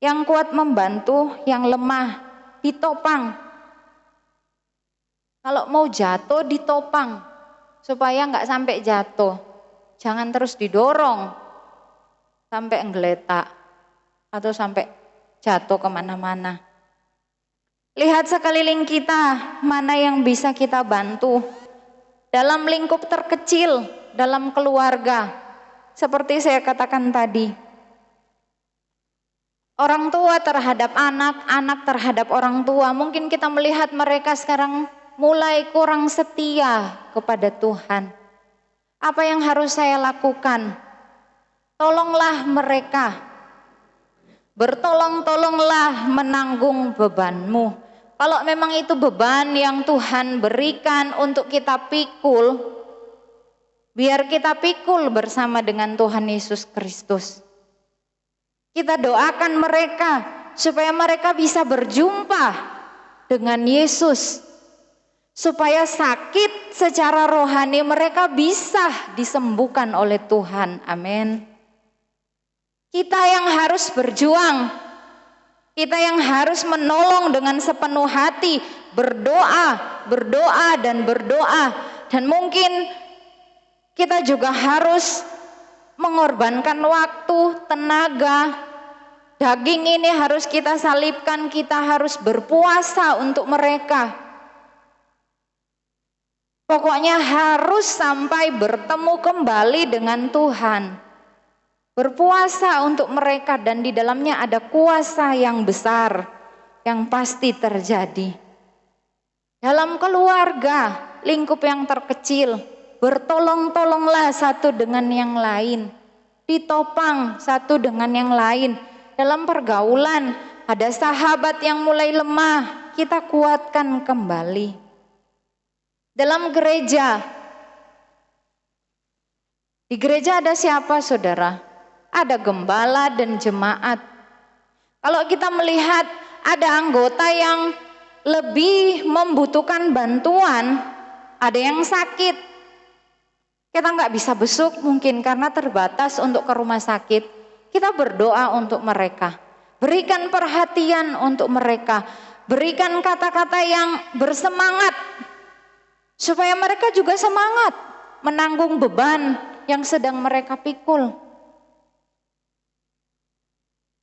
Yang kuat membantu, yang lemah ditopang. Kalau mau jatuh ditopang, supaya nggak sampai jatuh. Jangan terus didorong sampai nggeletak atau sampai jatuh kemana-mana. Lihat sekeliling kita, mana yang bisa kita bantu. Dalam lingkup terkecil, dalam keluarga. Seperti saya katakan tadi, orang tua terhadap anak, anak terhadap orang tua. Mungkin kita melihat mereka sekarang mulai kurang setia kepada Tuhan. Apa yang harus saya lakukan? Tolonglah mereka. Bertolong-tolonglah menanggung bebanmu. Kalau memang itu beban yang Tuhan berikan untuk kita pikul, biar kita pikul bersama dengan Tuhan Yesus Kristus. Kita doakan mereka supaya mereka bisa berjumpa dengan Yesus. Supaya sakit secara rohani mereka bisa disembuhkan oleh Tuhan. Amin. Kita yang harus berjuang, kita yang harus menolong dengan sepenuh hati, berdoa, dan berdoa. Dan mungkin kita juga harus mengorbankan waktu, tenaga. Daging ini harus kita salibkan, kita harus berpuasa untuk mereka. Pokoknya harus sampai bertemu kembali dengan Tuhan. Berpuasa untuk mereka dan di dalamnya ada kuasa yang besar yang pasti terjadi. Dalam keluarga, lingkup yang terkecil, bertolong-tolonglah satu dengan yang lain. Ditopang satu dengan yang lain. Dalam pergaulan, ada sahabat yang mulai lemah, kita kuatkan kembali. Dalam gereja, di gereja ada siapa saudara? Ada gembala dan jemaat. Kalau kita melihat ada anggota yang lebih membutuhkan bantuan, ada yang sakit, kita nggak bisa besuk mungkin karena terbatas untuk ke rumah sakit. Kita berdoa untuk mereka, berikan perhatian untuk mereka, berikan kata-kata yang bersemangat supaya mereka juga semangat menanggung beban yang sedang mereka pikul.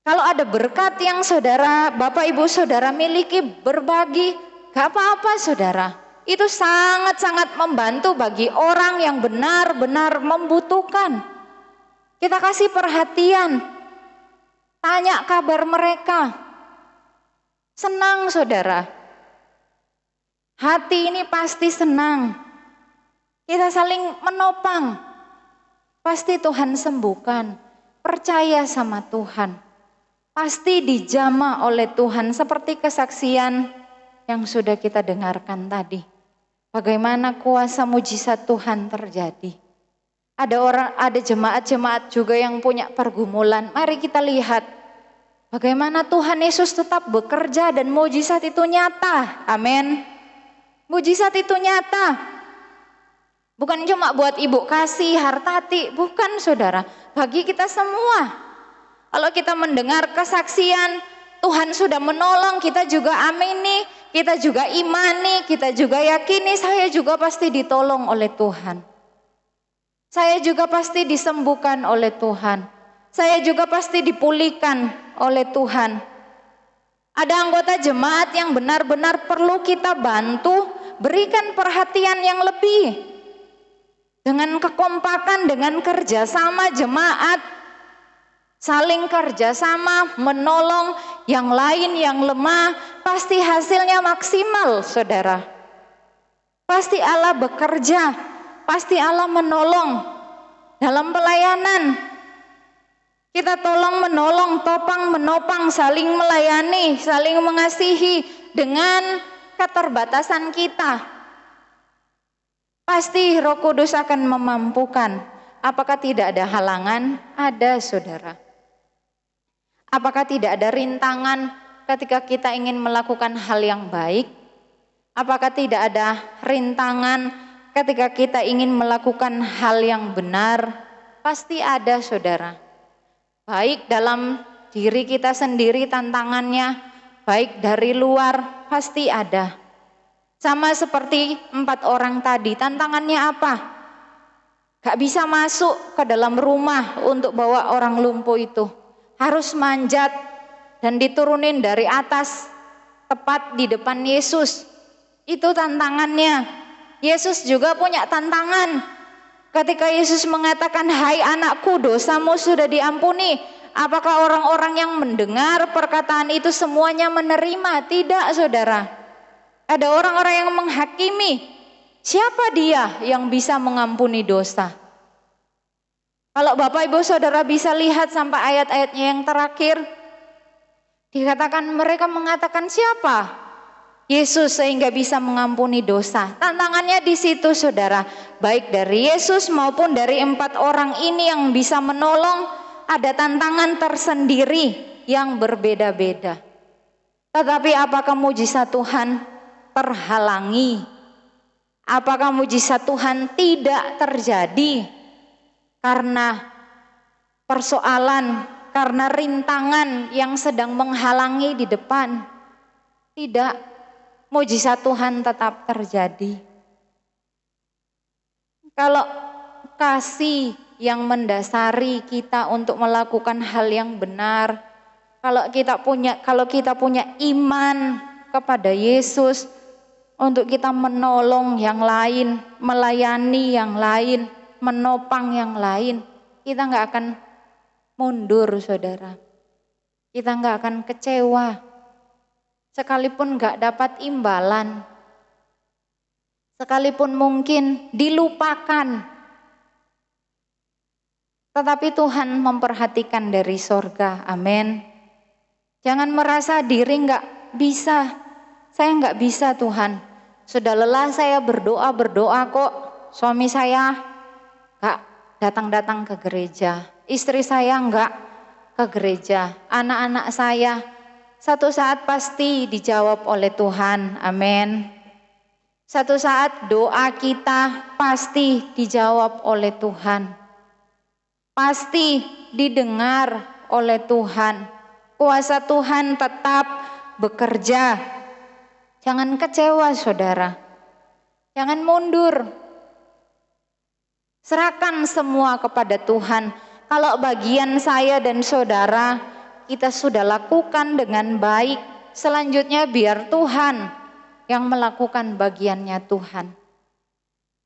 Kalau ada berkat yang saudara, Bapak Ibu saudara miliki, berbagi, gak apa-apa saudara. Itu sangat-sangat membantu bagi orang yang benar-benar membutuhkan. Kita kasih perhatian, tanya kabar mereka. Senang saudara. Hati ini pasti senang. Kita saling menopang. Pasti Tuhan sembuhkan. Percaya sama Tuhan. Pasti dijamah oleh Tuhan seperti kesaksian yang sudah kita dengarkan tadi. Bagaimana kuasa mujizat Tuhan terjadi. Ada jemaat-jemaat juga yang punya pergumulan. Mari kita lihat bagaimana Tuhan Yesus tetap bekerja dan mujizat itu nyata. Amin. Mujizat itu nyata. Bukan cuma buat Ibu Kasih, Hartati, bukan saudara. Bagi kita semua. Kalau kita mendengar kesaksian, Tuhan sudah menolong, kita juga amini, kita juga imani, kita juga yakini, saya juga pasti ditolong oleh Tuhan. Saya juga pasti disembuhkan oleh Tuhan. Saya juga pasti dipulihkan oleh Tuhan. Ada anggota jemaat yang benar-benar perlu kita bantu, berikan perhatian yang lebih. Dengan kekompakan, dengan kerjasama jemaat, saling kerjasama, menolong yang lain yang lemah, pasti hasilnya maksimal saudara. Pasti Allah bekerja, pasti Allah menolong dalam pelayanan. Kita tolong menolong, topang menopang, saling melayani, saling mengasihi dengan keterbatasan kita. Pasti Roh Kudus akan memampukan. Apakah tidak ada halangan? Ada saudara. Apakah tidak ada rintangan ketika kita ingin melakukan hal yang baik? Apakah tidak ada rintangan ketika kita ingin melakukan hal yang benar? Pasti ada saudara. Baik dalam diri kita sendiri tantangannya, baik dari luar pasti ada. Sama seperti 4 orang tadi, tantangannya apa? Gak bisa masuk ke dalam rumah untuk bawa orang lumpuh itu. Harus manjat dan diturunin dari atas tepat di depan Yesus. Itu tantangannya. Yesus juga punya tantangan. Ketika Yesus mengatakan, "Hai anakku, dosamu sudah diampuni," apakah orang-orang yang mendengar perkataan itu semuanya menerima? Tidak, saudara. Ada orang-orang yang menghakimi. Siapa dia yang bisa mengampuni dosa? Kalau Bapak Ibu Saudara bisa lihat sampai ayat-ayatnya yang terakhir, dikatakan mereka mengatakan siapa Yesus sehingga bisa mengampuni dosa. Tantangannya di situ, saudara. Baik dari Yesus maupun dari 4 orang ini yang bisa menolong, ada tantangan tersendiri yang berbeda-beda. Tetapi apakah mujizat Tuhan terhalangi? Apakah mujizat Tuhan tidak terjadi karena persoalan, karena rintangan yang sedang menghalangi di depan? Tidak, mujizat Tuhan tetap terjadi. Kalau kasih yang mendasari kita untuk melakukan hal yang benar, kalau kita punya iman kepada Yesus untuk kita menolong yang lain, melayani yang lain, menopang yang lain, kita nggak akan mundur, saudara. Kita nggak akan kecewa, sekalipun nggak dapat imbalan, sekalipun mungkin dilupakan, tetapi Tuhan memperhatikan dari sorga. Amin. Jangan merasa diri nggak bisa. Saya nggak bisa, Tuhan. Sudah lelah saya berdoa kok. Suami saya nggak datang-datang ke gereja. Istri saya nggak ke gereja. Anak-anak saya satu saat pasti dijawab oleh Tuhan. Amin. Satu saat doa kita pasti dijawab oleh Tuhan. Pasti didengar oleh Tuhan. Kuasa Tuhan tetap bekerja. Jangan kecewa, saudara. Jangan mundur. Serahkan semua kepada Tuhan. Kalau bagian saya dan saudara kita sudah lakukan dengan baik, selanjutnya biar Tuhan yang melakukan bagiannya Tuhan.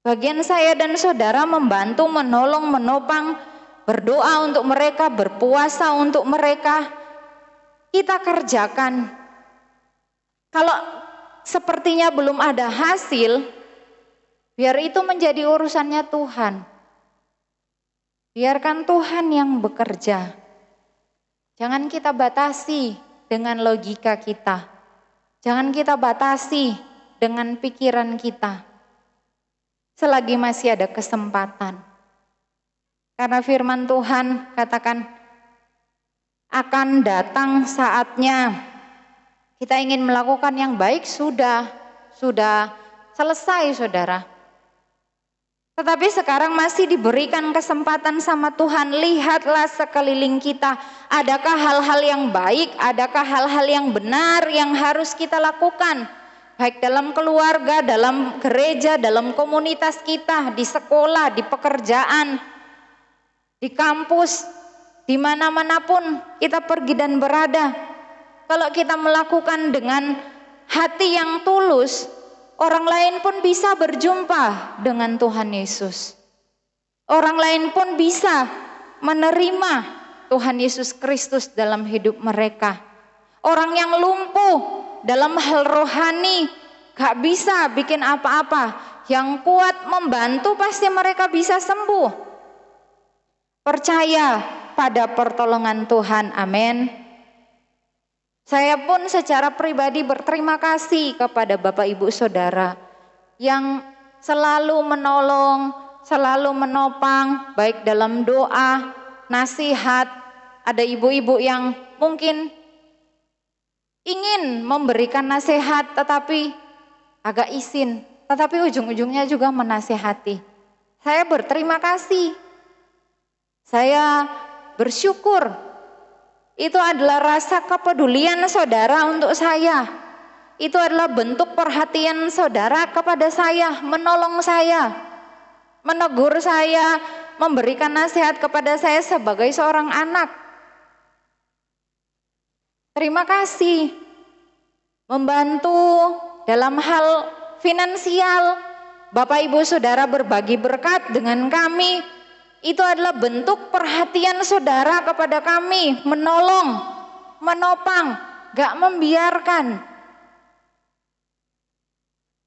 Bagian saya dan saudara membantu, menolong, menopang, berdoa untuk mereka, berpuasa untuk mereka, kita kerjakan. Kalau sepertinya belum ada hasil, biar itu menjadi urusannya Tuhan. Biarkan Tuhan yang bekerja. Jangan kita batasi dengan logika kita. Jangan kita batasi dengan pikiran kita. Selagi masih ada kesempatan. Karena firman Tuhan katakan, akan datang saatnya kita ingin melakukan yang baik, sudah selesai, saudara. Tetapi sekarang masih diberikan kesempatan sama Tuhan. Lihatlah sekeliling kita, adakah hal-hal yang baik, adakah hal-hal yang benar yang harus kita lakukan, baik dalam keluarga, dalam gereja, dalam komunitas kita, di sekolah, di pekerjaan, di kampus, di mana-mana pun kita pergi dan berada. Kalau kita melakukan dengan hati yang tulus, orang lain pun bisa berjumpa dengan Tuhan Yesus. Orang lain pun bisa menerima Tuhan Yesus Kristus dalam hidup mereka. Orang yang lumpuh dalam hal rohani gak bisa bikin apa-apa, yang kuat membantu pasti mereka bisa sembuh. Percaya pada pertolongan Tuhan. Amin. Saya pun secara pribadi berterima kasih kepada Bapak Ibu Saudara yang selalu menolong, selalu menopang, baik dalam doa, nasihat. Ada ibu-ibu yang mungkin ingin memberikan nasihat tetapi agak izin, tetapi ujung-ujungnya juga menasihati. Saya berterima kasih. Saya bersyukur. Itu adalah rasa kepedulian saudara untuk saya. Itu adalah bentuk perhatian saudara kepada saya, menolong saya, menegur saya, memberikan nasihat kepada saya sebagai seorang anak. Terima kasih. Membantu dalam hal finansial, Bapak Ibu Saudara berbagi berkat dengan kami, itu adalah bentuk perhatian saudara kepada kami, menolong, menopang, gak membiarkan.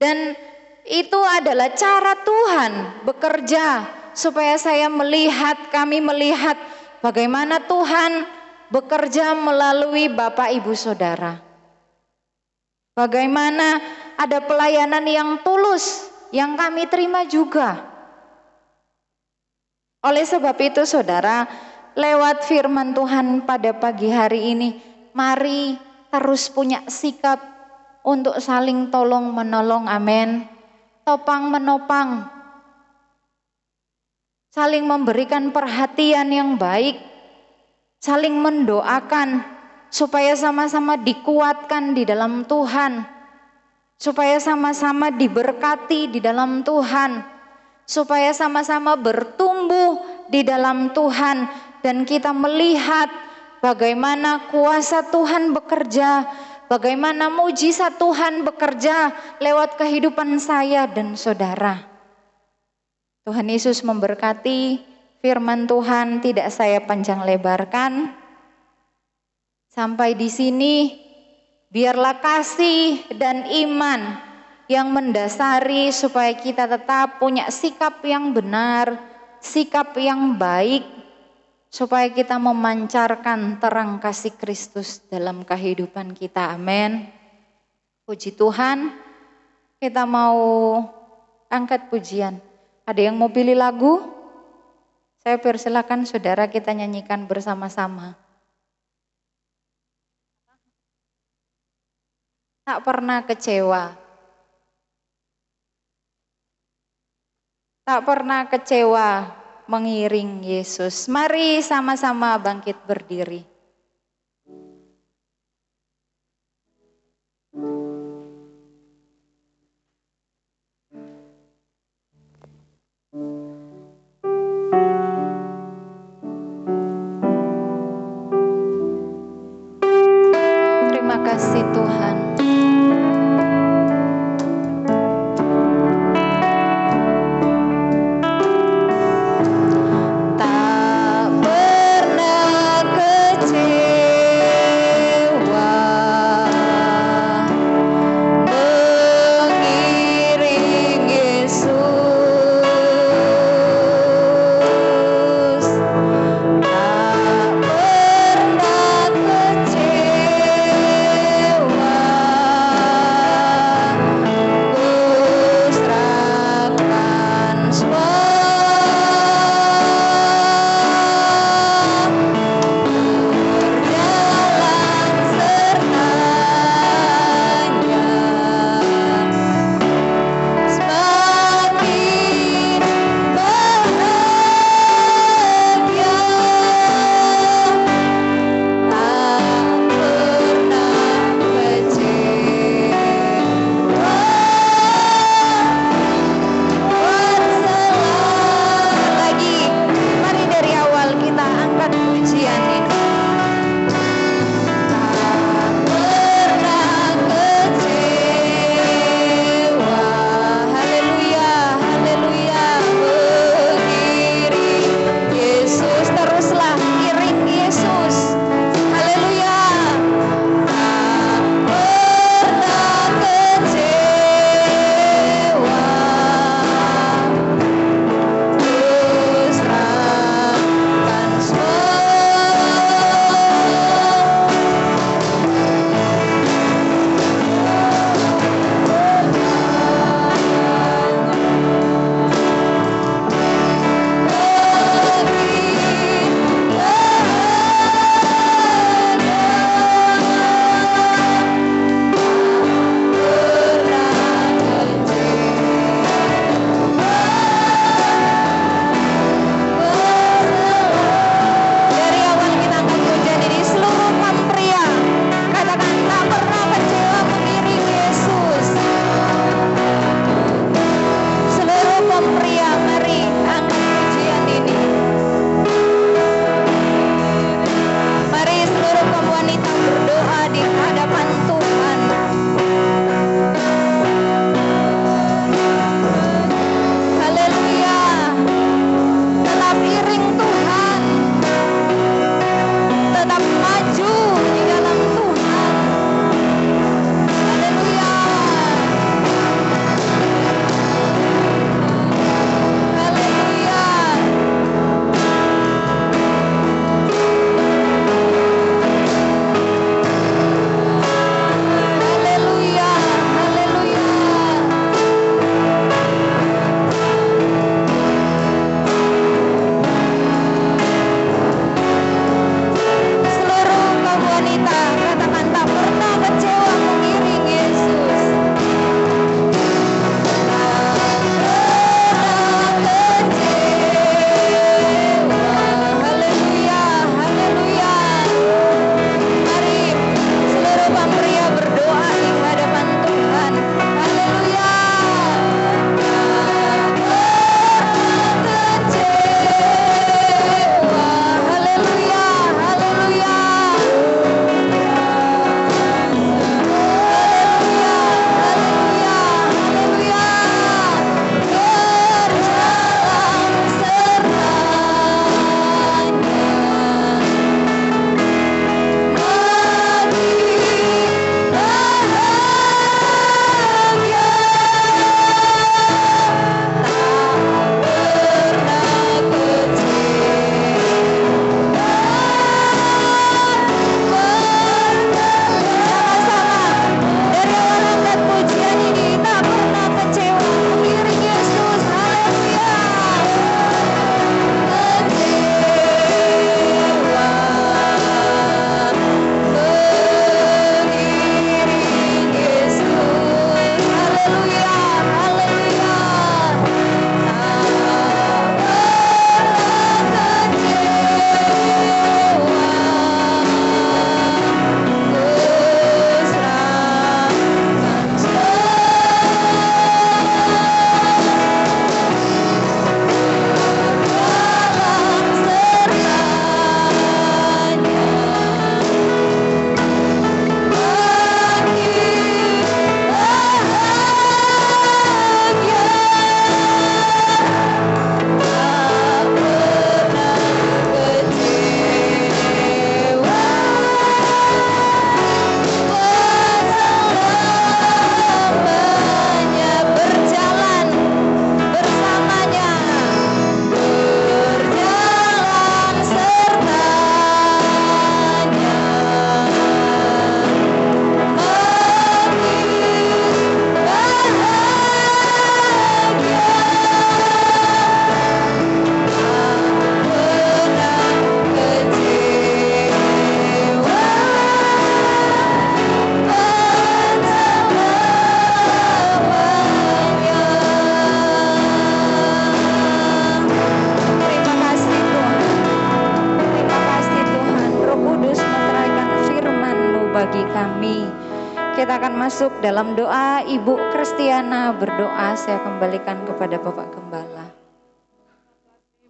Dan itu adalah cara Tuhan bekerja supaya kami melihat bagaimana Tuhan bekerja melalui Bapak Ibu Saudara. Bagaimana ada pelayanan yang tulus yang kami terima juga. Oleh sebab itu saudara, lewat firman Tuhan pada pagi hari ini, mari terus punya sikap untuk saling tolong menolong, amin. Topang menopang, saling memberikan perhatian yang baik, saling mendoakan supaya sama-sama dikuatkan di dalam Tuhan, supaya sama-sama diberkati di dalam Tuhan, supaya sama-sama bertumbuh di dalam Tuhan, dan kita melihat bagaimana kuasa Tuhan bekerja, bagaimana mujizat Tuhan bekerja lewat kehidupan saya dan saudara. Tuhan Yesus memberkati. Firman Tuhan tidak saya panjang lebarkan. Sampai di sini, biarlah kasih dan iman yang mendasari supaya kita tetap punya sikap yang benar, sikap yang baik, supaya kita memancarkan terang kasih Kristus dalam kehidupan kita. Amin. Puji Tuhan. Kita mau angkat pujian. Ada yang mau pilih lagu? Saya persilakan saudara, kita nyanyikan bersama-sama. Tak pernah kecewa. Tak pernah kecewa mengiring Yesus. Mari sama-sama bangkit berdiri. Terima kasih Tuhan. Tak pernah kecewa. kita akan masuk dalam doa. Ibu Kristiana berdoa, saya kembalikan kepada Bapak Gembala.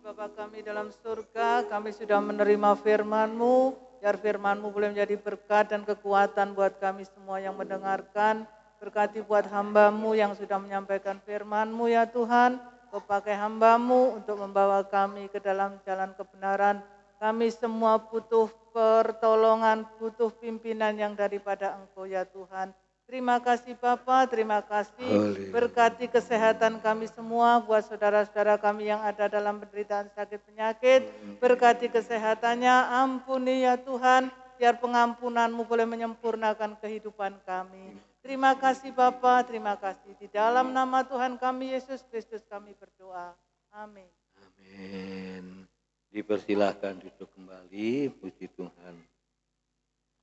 Bapa kami dalam surga, kami sudah menerima firman-Mu, biar firman-Mu boleh menjadi berkat dan kekuatan buat kami semua yang mendengarkan. Berkati buat hamba-Mu yang sudah menyampaikan firman-Mu ya Tuhan, Kau pakai hamba-Mu untuk membawa kami ke dalam jalan kebenaran. Kami semua butuh pertolongan, butuh pimpinan yang daripada Engkau ya Tuhan. Terima kasih Bapa, terima kasih. Berkati kesehatan kami semua buat saudara-saudara kami yang ada dalam penderitaan sakit penyakit. Berkati kesehatannya, ampuni ya Tuhan, biar pengampunan-Mu boleh menyempurnakan kehidupan kami. Terima kasih Bapa, terima kasih. Di dalam nama Tuhan kami Yesus Kristus kami berdoa. Amin. Amin. Dipersilahkan duduk kembali, puji Tuhan.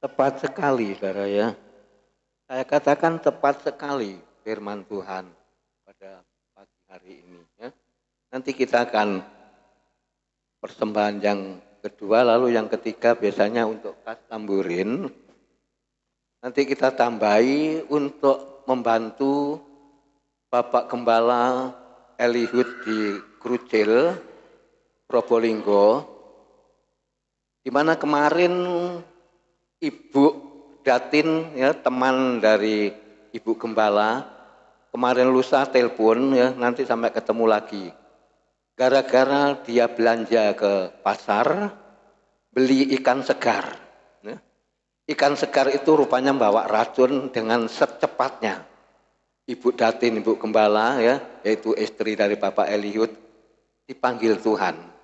Tepat sekali, saudara ya. Saya katakan tepat sekali firman Tuhan pada pagi hari ini. Ya. Nanti kita akan persembahan yang kedua, lalu yang ketiga biasanya untuk kas tamburin. Nanti kita tambahi untuk membantu Bapak Gembala Elihud di Krucil, Probolinggo, di mana kemarin Ibu Datin ya, teman dari Ibu Gembala, kemarin lusa telepon ya, nanti sampai ketemu lagi. Gara-gara dia belanja ke pasar beli ikan segar. Ya. Ikan segar itu rupanya bawa racun dengan secepatnya. Ibu Datin, Ibu Gembala ya, yaitu istri dari Bapak Elihud, dipanggil Tuhan.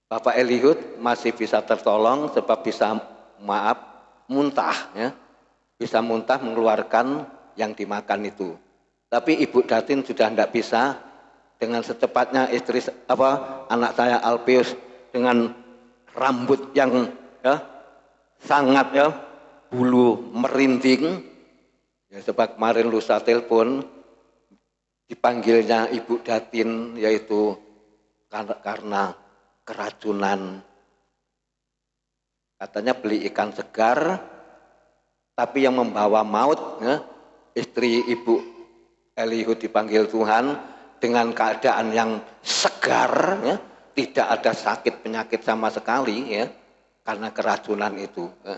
Bapak Elihud masih bisa tertolong sebab bisa muntah ya. Bisa muntah mengeluarkan yang dimakan itu. Tapi Ibu Datin sudah tidak bisa, dengan secepatnya anak saya Alpius dengan rambut yang ya, sangat ya bulu merinding ya, sebab kemarin lusa telepon dipanggilnya Ibu Datin yaitu karena keracunan. Katanya beli ikan segar, tapi yang membawa maut, ya, istri Ibu Elihud dipanggil Tuhan dengan keadaan yang segar, ya, tidak ada sakit penyakit sama sekali, ya, karena keracunan itu. Ya.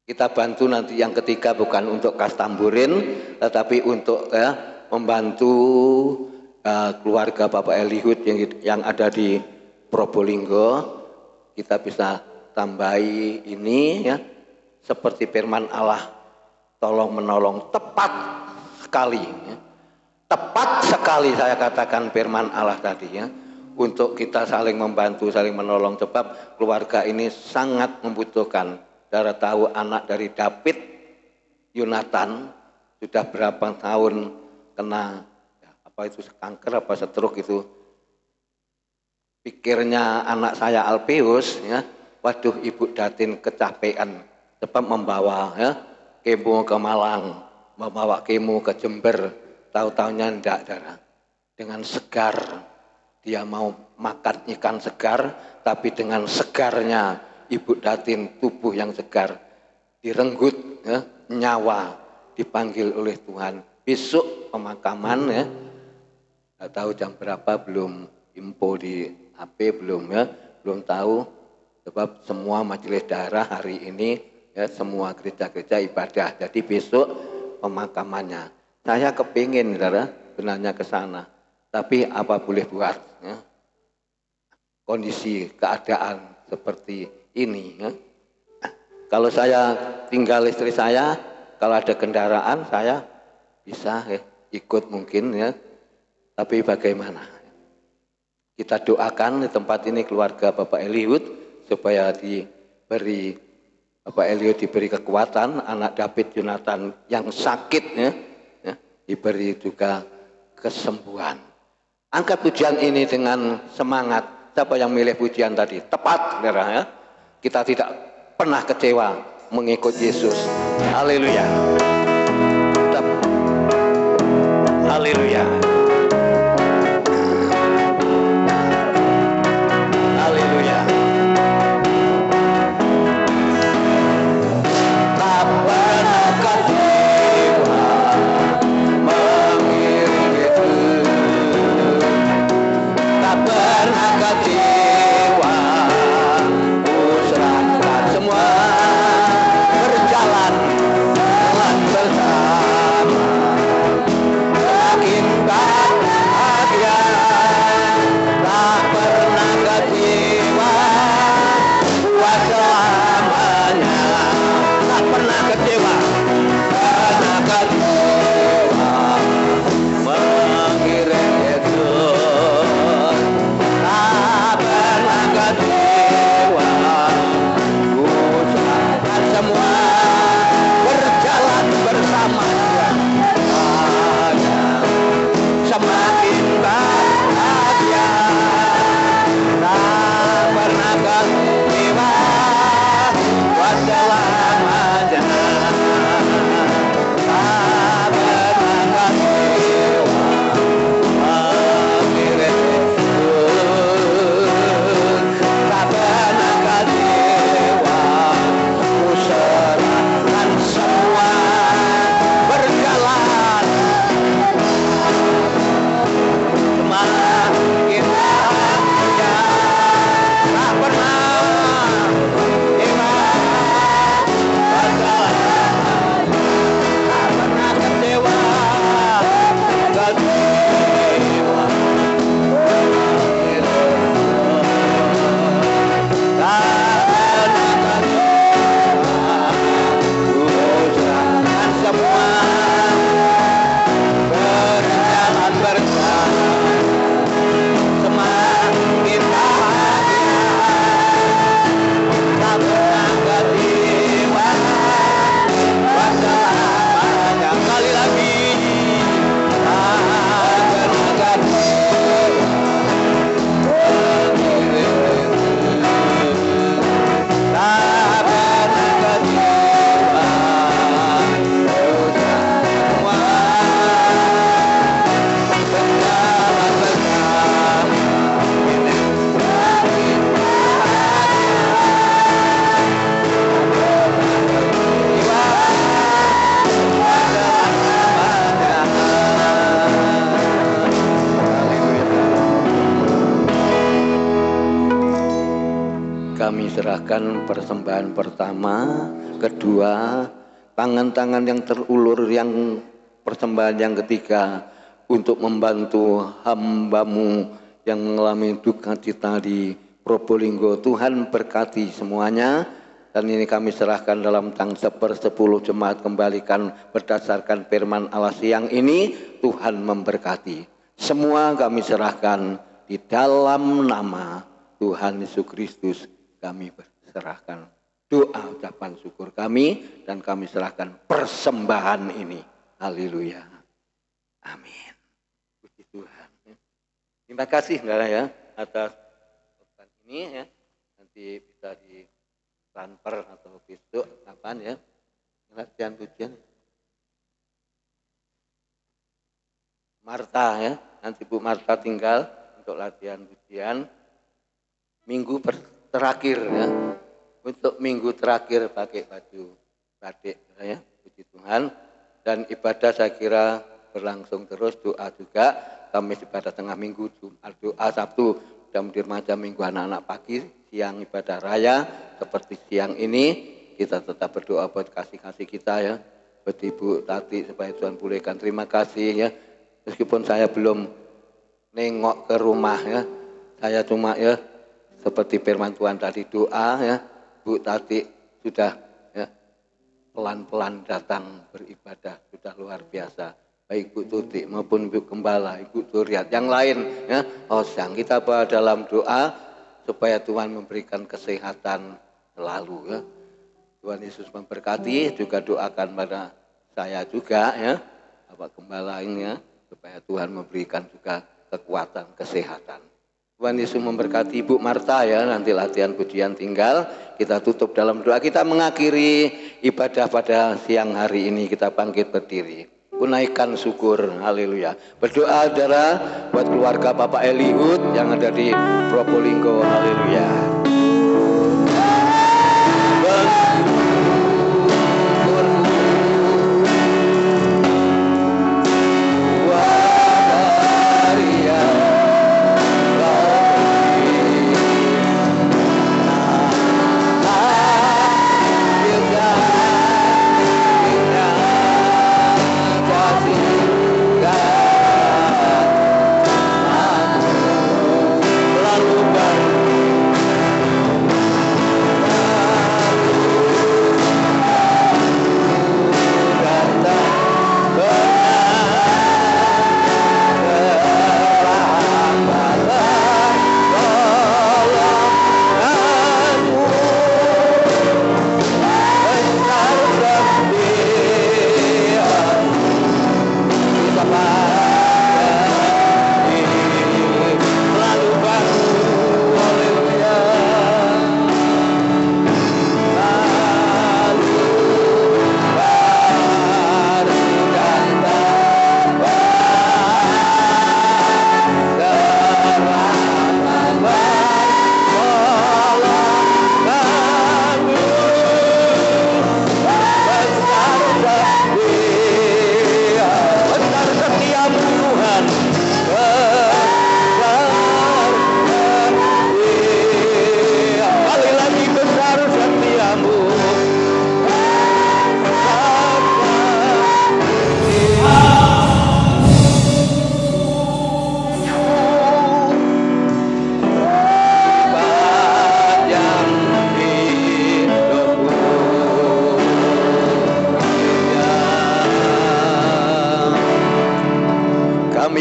Kita bantu nanti yang ketiga bukan untuk kas tamburin, tetapi untuk ya, membantu keluarga Bapak Elihud yang ada di Probolinggo. Kita bisa tambahi ini ya, seperti firman Allah, tolong menolong, tepat sekali ya. Tepat sekali saya katakan firman Allah tadi ya, untuk kita saling membantu, saling menolong, sebab keluarga ini sangat membutuhkan. Saudara tahu anak dari David, Yonatan, sudah berapa tahun kena apa itu kanker apa stroke itu. Pikirnya anak saya Alpius ya, waduh Ibu Datin kecapean sebab membawa ya kemo ke Malang, membawa kemo ke Jember, tahu-taunya enggak, saudara. Dengan segar dia mau makan ikan segar, tapi dengan segarnya Ibu Datin, tubuh yang segar, direnggut ya, nyawa dipanggil oleh Tuhan. Besok pemakaman ya, enggak tahu jam berapa, belum info di HP, belum ya, belum tahu, sebab semua majelis daerah hari ini ya, semua gereja-gereja ibadah. Jadi besok pemakamannya. Saya kepingin saudara benarnya ke sana, tapi apa boleh buat ya. Kondisi keadaan seperti ini ya. Kalau saya tinggal istri saya, kalau ada kendaraan saya bisa ya, ikut mungkin ya. Tapi bagaimana? Kita doakan di tempat ini keluarga Bapak Elihud supaya Bapak Elihud diberi kekuatan, anak David Yonatan yang sakit ya, diberi juga kesembuhan. Angkat pujian ini dengan semangat. Siapa yang milih pujian tadi? Tepat, saudara ya. Kita tidak pernah kecewa mengikut Yesus. Haleluya. Haleluya. Kapan akan kami serahkan persembahan pertama, kedua, tangan-tangan yang terulur yang persembahan yang ketiga untuk membantu hamba-Mu yang mengalami duka cita di Probolinggo. Tuhan berkati semuanya, dan ini kami serahkan dalam tang 1/10 jemaat, kembalikan berdasarkan firman Allah siang ini. Tuhan memberkati. Semua kami serahkan di dalam nama Tuhan Yesus Kristus. Kami serahkan doa ucapan syukur kami, dan kami serahkan persembahan ini. Haleluya. Amin. Puji Tuhan. Terima kasih saudara ya atas pesan ini ya. Nanti bisa ditransfer atau besok kapan ya. Latihan pujian. Marta ya. Nanti Bu Marta tinggal untuk latihan pujian. Minggu terakhir ya. Untuk minggu terakhir pakai baju batik ya. Puji Tuhan. Dan ibadah saya kira berlangsung terus, doa juga. Kamis ibadah tengah minggu, Jumat doa, Sabtu dan di remaja minggu anak-anak pagi, siang ibadah raya. Seperti siang ini kita tetap berdoa buat kasih-kasih kita ya. Buat Ibu Tati supaya Tuhan pulihkan. Terima kasih ya. Meskipun saya belum nengok ke rumah ya. Saya cuma ya seperti firman Tuhan tadi doa ya. Bu Tati sudah ya pelan-pelan datang beribadah, sudah luar biasa. Baik Ibu Tuti maupun Ibu Gembala, Ibu Turiat, yang lain ya. Sang kita bawa dalam doa supaya Tuhan memberikan kesehatan selalu ya. Tuhan Yesus memberkati. Juga doakan pada saya juga ya, Bapak Gembala ini ya, supaya Tuhan memberikan juga kekuatan kesehatan. Tuhan Yesus memberkati Ibu Marta ya. Nanti latihan pujian tinggal. Kita tutup dalam doa. Kita mengakhiri ibadah pada siang hari ini. Kita bangkit berdiri. Naikkan syukur, haleluya. Berdoa saudara buat keluarga Bapak Eliud yang ada di Probolinggo, haleluya.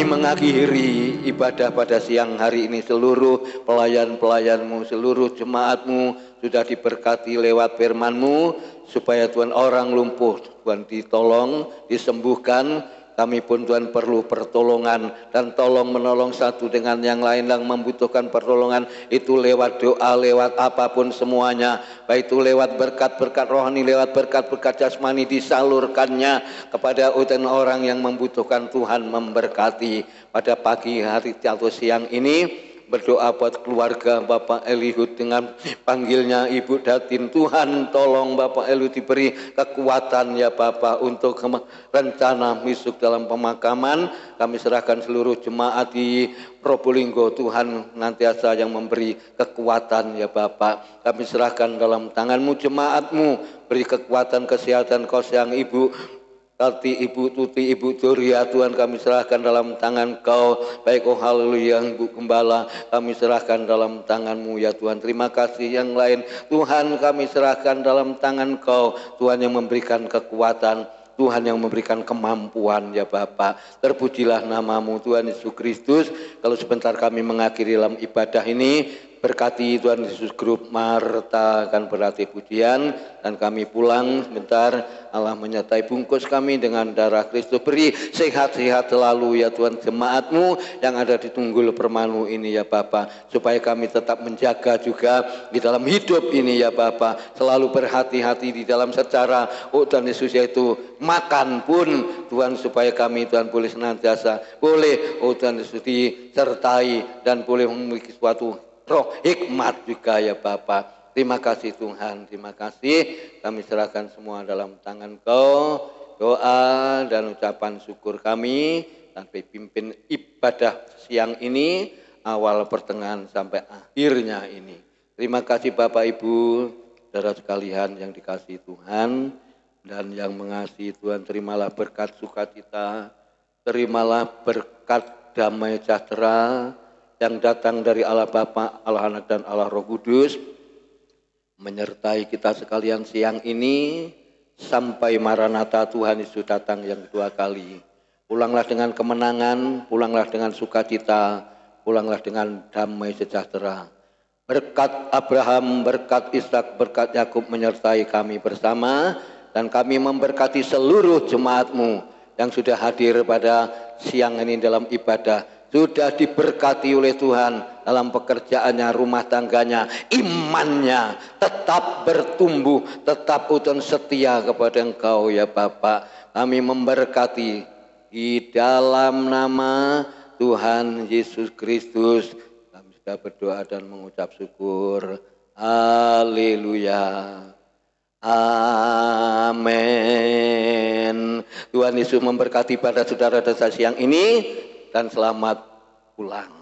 Mengakhiri ibadah pada siang hari ini, seluruh pelayan-pelayan-Mu, seluruh jemaat-Mu sudah diberkati lewat firman-Mu, supaya Tuhan orang lumpuh Tuhan ditolong, disembuhkan. Kami pun Tuhan perlu pertolongan dan tolong menolong satu dengan yang lain yang membutuhkan pertolongan. Itu lewat doa, lewat apapun semuanya. Baik itu lewat berkat-berkat rohani, lewat berkat-berkat jasmani, disalurkannya kepada orang yang membutuhkan. Tuhan memberkati pada pagi hari atau siang ini. berdoa buat keluarga Bapak Eliud dengan panggilnya Ibu Datin. Tuhan tolong Bapak Eliud diberi kekuatan ya Bapak untuk rencana misuk dalam pemakaman. Kami serahkan seluruh jemaat di Probolinggo, Tuhan nantiasa yang memberi kekuatan ya Bapak. Kami serahkan dalam tangan-Mu jemaat-Mu, beri kekuatan kesehatan Kau sayang Ibu Tati, Ibu Tuti, Ibu Doria, Tuhan kami serahkan dalam tangan Kau. Baik, oh haleluya, Ibu Gembala, kami serahkan dalam tangan-Mu ya Tuhan. Terima kasih yang lain, Tuhan kami serahkan dalam tangan Kau. Tuhan yang memberikan kekuatan, Tuhan yang memberikan kemampuan ya Bapak. Terpujilah nama-Mu Tuhan Yesus Kristus. Kalau sebentar kami mengakhiri dalam ibadah ini, berkati Tuhan Yesus grup Marta akan berarti pujian, dan kami pulang sebentar. Allah menyertai bungkus kami dengan darah Kristus. Beri sehat-sehat selalu ya Tuhan jemaat-Mu yang ada di Tunggul Permanu ini ya Bapak, supaya kami tetap menjaga juga di dalam hidup ini ya Bapak. Selalu berhati-hati di dalam secara Tuhan Yesus, yaitu makan pun Tuhan, supaya kami Tuhan boleh senantiasa boleh Tuhan Yesus disertai dan boleh memiliki suatu roh hikmat juga ya Bapak. Terima kasih Tuhan, terima kasih. Kami serahkan semua dalam tangan Kau. Doa dan ucapan syukur kami sampai pimpin ibadah siang ini, awal pertengahan sampai akhirnya ini. Terima kasih Bapak Ibu, saudara sekalian yang dikasihi Tuhan dan yang mengasihi Tuhan. Terimalah berkat sukacita, terimalah berkat damai sejahtera yang datang dari Allah Bapa, Allah Anak dan Allah Roh Kudus, menyertai kita sekalian siang ini sampai Maranatha Tuhan Yesus datang yang kedua kali. Pulanglah dengan kemenangan, pulanglah dengan sukacita, pulanglah dengan damai sejahtera. Berkat Abraham, berkat Ishak, berkat Yakub menyertai kami bersama, dan kami memberkati seluruh jemaat-Mu yang sudah hadir pada siang ini dalam ibadah. Sudah diberkati oleh Tuhan dalam pekerjaannya, rumah tangganya, imannya tetap bertumbuh, tetap utuh setia kepada Engkau ya Bapak. Kami memberkati di dalam nama Tuhan Yesus Kristus. Kami sudah berdoa dan mengucap syukur. Haleluya. Amin. Tuhan Yesus memberkati pada saudara desa siang ini, dan selamat pulang.